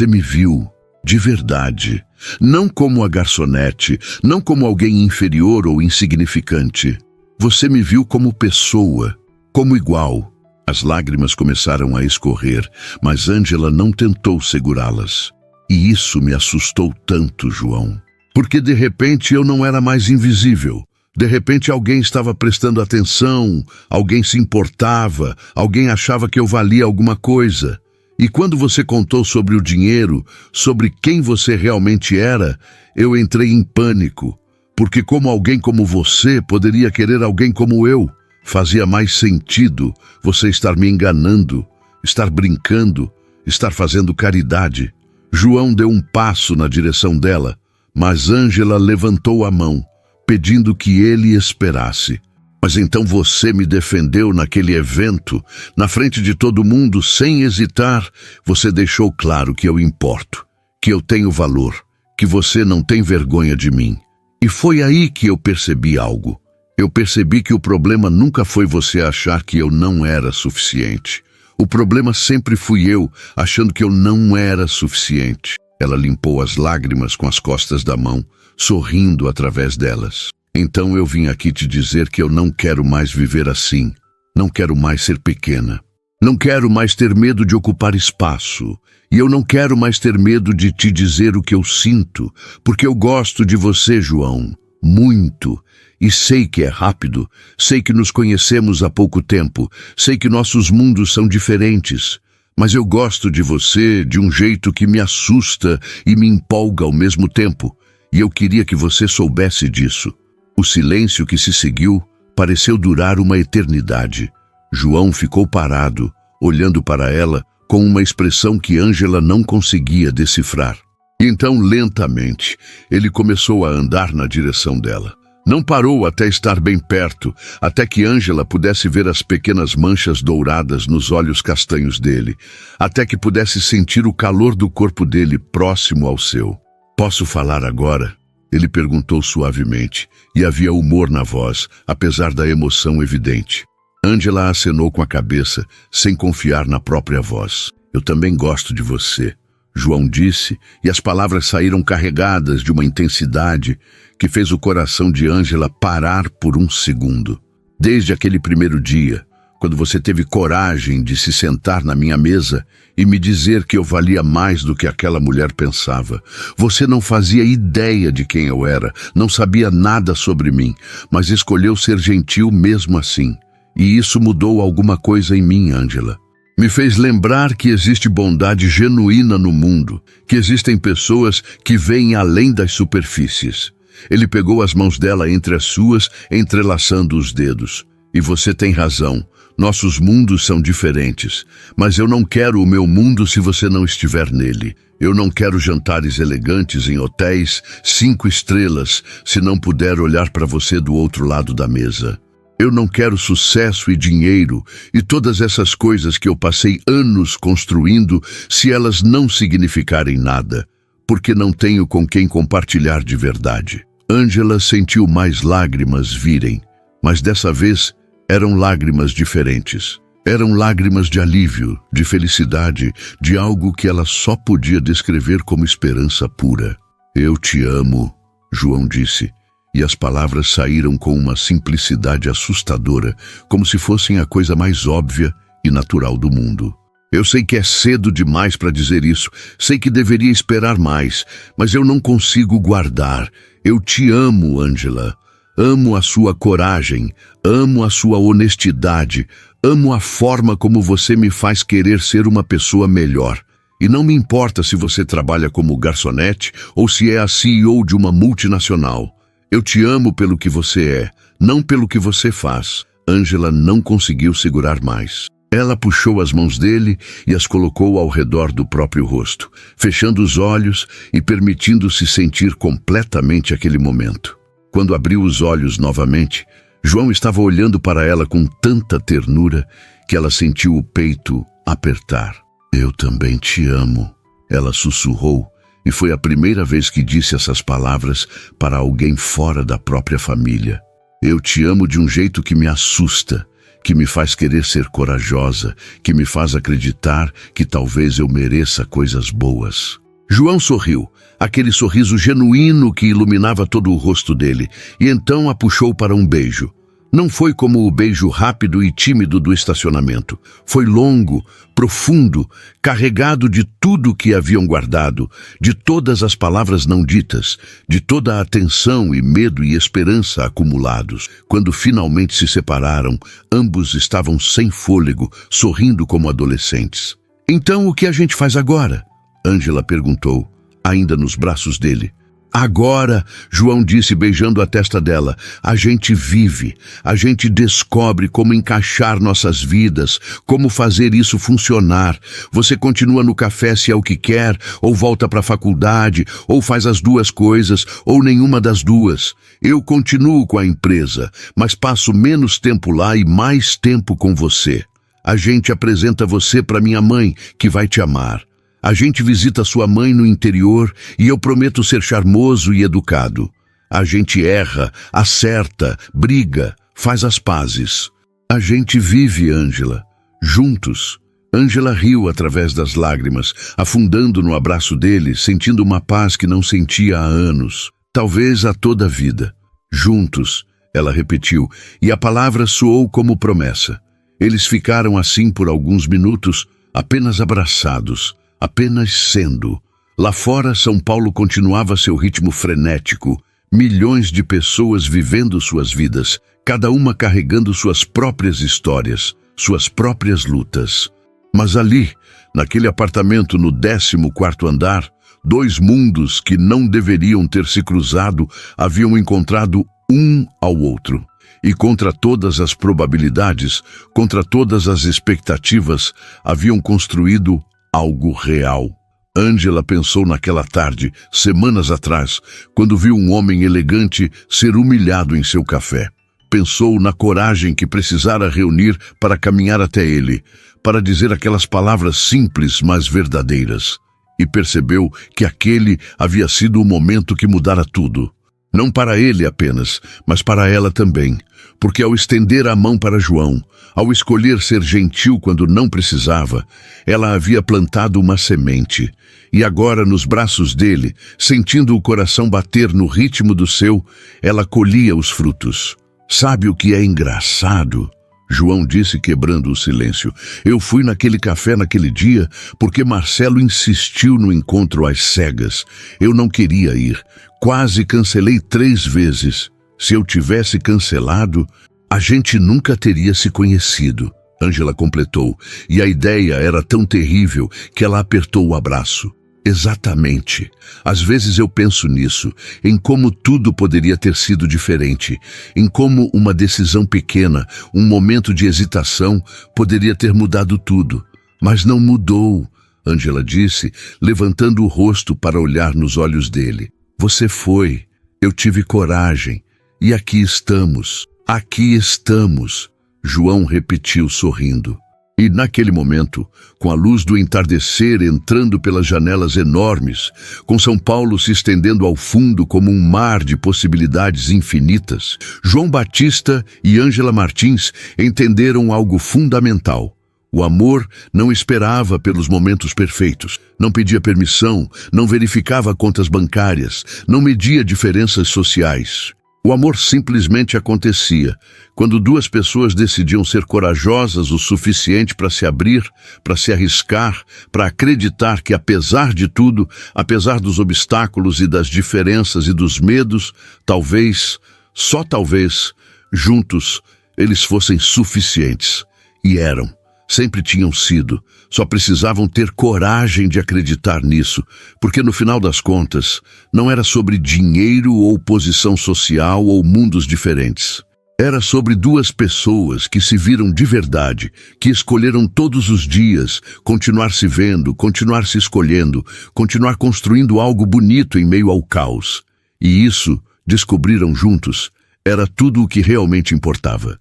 me viu, de verdade. Não como a garçonete, não como alguém inferior ou insignificante. Você me viu como pessoa, como igual. As lágrimas começaram a escorrer, mas Ângela não tentou segurá-las. E isso me assustou tanto, João. Porque de repente eu não era mais invisível. De repente alguém estava prestando atenção, alguém se importava, alguém achava que eu valia alguma coisa. E quando você contou sobre o dinheiro, sobre quem você realmente era, eu entrei em pânico. Porque como alguém como você poderia querer alguém como eu? Fazia mais sentido você estar me enganando, estar brincando, estar fazendo caridade. João deu um passo na direção dela, mas Ângela levantou a mão, pedindo que ele esperasse. Mas então você me defendeu naquele evento, na frente de todo mundo, sem hesitar. Você deixou claro que eu importo, que eu tenho valor, que você não tem vergonha de mim. E foi aí que eu percebi algo. Eu percebi que o problema nunca foi você achar que eu não era suficiente. O problema sempre fui eu, achando que eu não era suficiente. Ela limpou as lágrimas com as costas da mão, sorrindo através delas. Então eu vim aqui te dizer que eu não quero mais viver assim. Não quero mais ser pequena. Não quero mais ter medo de ocupar espaço. E eu não quero mais ter medo de te dizer o que eu sinto, porque eu gosto de você, João. Muito. E sei que é rápido, sei que nos conhecemos há pouco tempo, sei que nossos mundos são diferentes, mas eu gosto de você de um jeito que me assusta e me empolga ao mesmo tempo, e eu queria que você soubesse disso. O silêncio que se seguiu pareceu durar uma eternidade. João ficou parado, olhando para ela com uma expressão que Ângela não conseguia decifrar. E então, lentamente, ele começou a andar na direção dela. Não parou até estar bem perto, até que Ângela pudesse ver as pequenas manchas douradas nos olhos castanhos dele, até que pudesse sentir o calor do corpo dele próximo ao seu. "Posso falar agora?" Ele perguntou suavemente, e havia humor na voz, apesar da emoção evidente. Ângela acenou com a cabeça, sem confiar na própria voz. "Eu também gosto de você", João disse, e as palavras saíram carregadas de uma intensidade que fez o coração de Ângela parar por um segundo. "Desde aquele primeiro dia, quando você teve coragem de se sentar na minha mesa e me dizer que eu valia mais do que aquela mulher pensava. Você não fazia ideia de quem eu era, não sabia nada sobre mim, mas escolheu ser gentil mesmo assim. E isso mudou alguma coisa em mim, Ângela. Me fez lembrar que existe bondade genuína no mundo, que existem pessoas que veem além das superfícies." Ele pegou as mãos dela entre as suas, entrelaçando os dedos. "E você tem razão, nossos mundos são diferentes, mas eu não quero o meu mundo se você não estiver nele. Eu não quero jantares elegantes em hotéis 5 estrelas se não puder olhar para você do outro lado da mesa. Eu não quero sucesso e dinheiro e todas essas coisas que eu passei anos construindo se elas não significarem nada, porque não tenho com quem compartilhar de verdade." Ângela sentiu mais lágrimas virem, mas dessa vez eram lágrimas diferentes. Eram lágrimas de alívio, de felicidade, de algo que ela só podia descrever como esperança pura. "Eu te amo", João disse. E as palavras saíram com uma simplicidade assustadora, como se fossem a coisa mais óbvia e natural do mundo. "Eu sei que é cedo demais para dizer isso, sei que deveria esperar mais, mas eu não consigo guardar. Eu te amo, Ângela. Amo a sua coragem, amo a sua honestidade, amo a forma como você me faz querer ser uma pessoa melhor. E não me importa se você trabalha como garçonete ou se é a CEO de uma multinacional. Eu te amo pelo que você é, não pelo que você faz." Ângela não conseguiu segurar mais. Ela puxou as mãos dele e as colocou ao redor do próprio rosto, fechando os olhos e permitindo-se sentir completamente aquele momento. Quando abriu os olhos novamente, João estava olhando para ela com tanta ternura que ela sentiu o peito apertar. Eu também te amo, ela sussurrou, e foi a primeira vez que disse essas palavras para alguém fora da própria família. Eu te amo de um jeito que me assusta, que me faz querer ser corajosa, que me faz acreditar que talvez eu mereça coisas boas. João sorriu, aquele sorriso genuíno que iluminava todo o rosto dele, e então a puxou para um beijo. Não foi como o beijo rápido e tímido do estacionamento. Foi longo, profundo, carregado de tudo que haviam guardado, de todas as palavras não ditas, de toda a atenção e medo e esperança acumulados. Quando finalmente se separaram, ambos estavam sem fôlego, sorrindo como adolescentes. Então o que a gente faz agora? Ângela perguntou, ainda nos braços dele. Agora, João disse beijando a testa dela, a gente vive, a gente descobre como encaixar nossas vidas, como fazer isso funcionar. Você continua no café se é o que quer, ou volta para a faculdade, ou faz as duas coisas, ou nenhuma das duas. Eu continuo com a empresa, mas passo menos tempo lá e mais tempo com você. A gente apresenta você para minha mãe, que vai te amar. A gente visita sua mãe no interior e eu prometo ser charmoso e educado. A gente erra, acerta, briga, faz as pazes. A gente vive, Ângela, juntos. Ângela riu através das lágrimas, afundando no abraço dele, sentindo uma paz que não sentia há anos, talvez há toda a vida. Juntos, ela repetiu, e a palavra soou como promessa. Eles ficaram assim por alguns minutos, apenas abraçados. Apenas sendo. Lá fora, São Paulo continuava seu ritmo frenético. Milhões de pessoas vivendo suas vidas, cada uma carregando suas próprias histórias, suas próprias lutas. Mas ali, naquele apartamento no 14º andar, dois mundos que não deveriam ter se cruzado haviam encontrado um ao outro. E contra todas as probabilidades, contra todas as expectativas, haviam construído algo real. Ângela pensou naquela tarde, semanas atrás, quando viu um homem elegante ser humilhado em seu café. Pensou na coragem que precisara reunir para caminhar até ele, para dizer aquelas palavras simples, mas verdadeiras. E percebeu que aquele havia sido o momento que mudara tudo. Não para ele apenas, mas para ela também. Porque ao estender a mão para João, ao escolher ser gentil quando não precisava, ela havia plantado uma semente. E agora, nos braços dele, sentindo o coração bater no ritmo do seu, ela colhia os frutos. Sabe o que é engraçado? João disse, quebrando o silêncio. Eu fui naquele café naquele dia porque Marcelo insistiu no encontro às cegas. Eu não queria ir. Quase cancelei 3 vezes. Se eu tivesse cancelado, a gente nunca teria se conhecido. Ângela completou, e a ideia era tão terrível que ela apertou o abraço. Exatamente. Às vezes eu penso nisso, em como tudo poderia ter sido diferente, em como uma decisão pequena, um momento de hesitação, poderia ter mudado tudo. Mas não mudou, Ângela disse, levantando o rosto para olhar nos olhos dele. Você foi. Eu tive coragem. E aqui estamos. Aqui estamos. João repetiu sorrindo. E naquele momento, com a luz do entardecer entrando pelas janelas enormes, com São Paulo se estendendo ao fundo como um mar de possibilidades infinitas, João Batista e Ângela Martins entenderam algo fundamental. O amor não esperava pelos momentos perfeitos, não pedia permissão, não verificava contas bancárias, não media diferenças sociais. O amor simplesmente acontecia, quando duas pessoas decidiam ser corajosas o suficiente para se abrir, para se arriscar, para acreditar que apesar de tudo, apesar dos obstáculos e das diferenças e dos medos, talvez, só talvez, juntos, eles fossem suficientes. E eram. Sempre tinham sido, só precisavam ter coragem de acreditar nisso, porque no final das contas, não era sobre dinheiro ou posição social ou mundos diferentes. Era sobre duas pessoas que se viram de verdade, que escolheram todos os dias continuar se vendo, continuar se escolhendo, continuar construindo algo bonito em meio ao caos. E isso, descobriram juntos, era tudo o que realmente importava.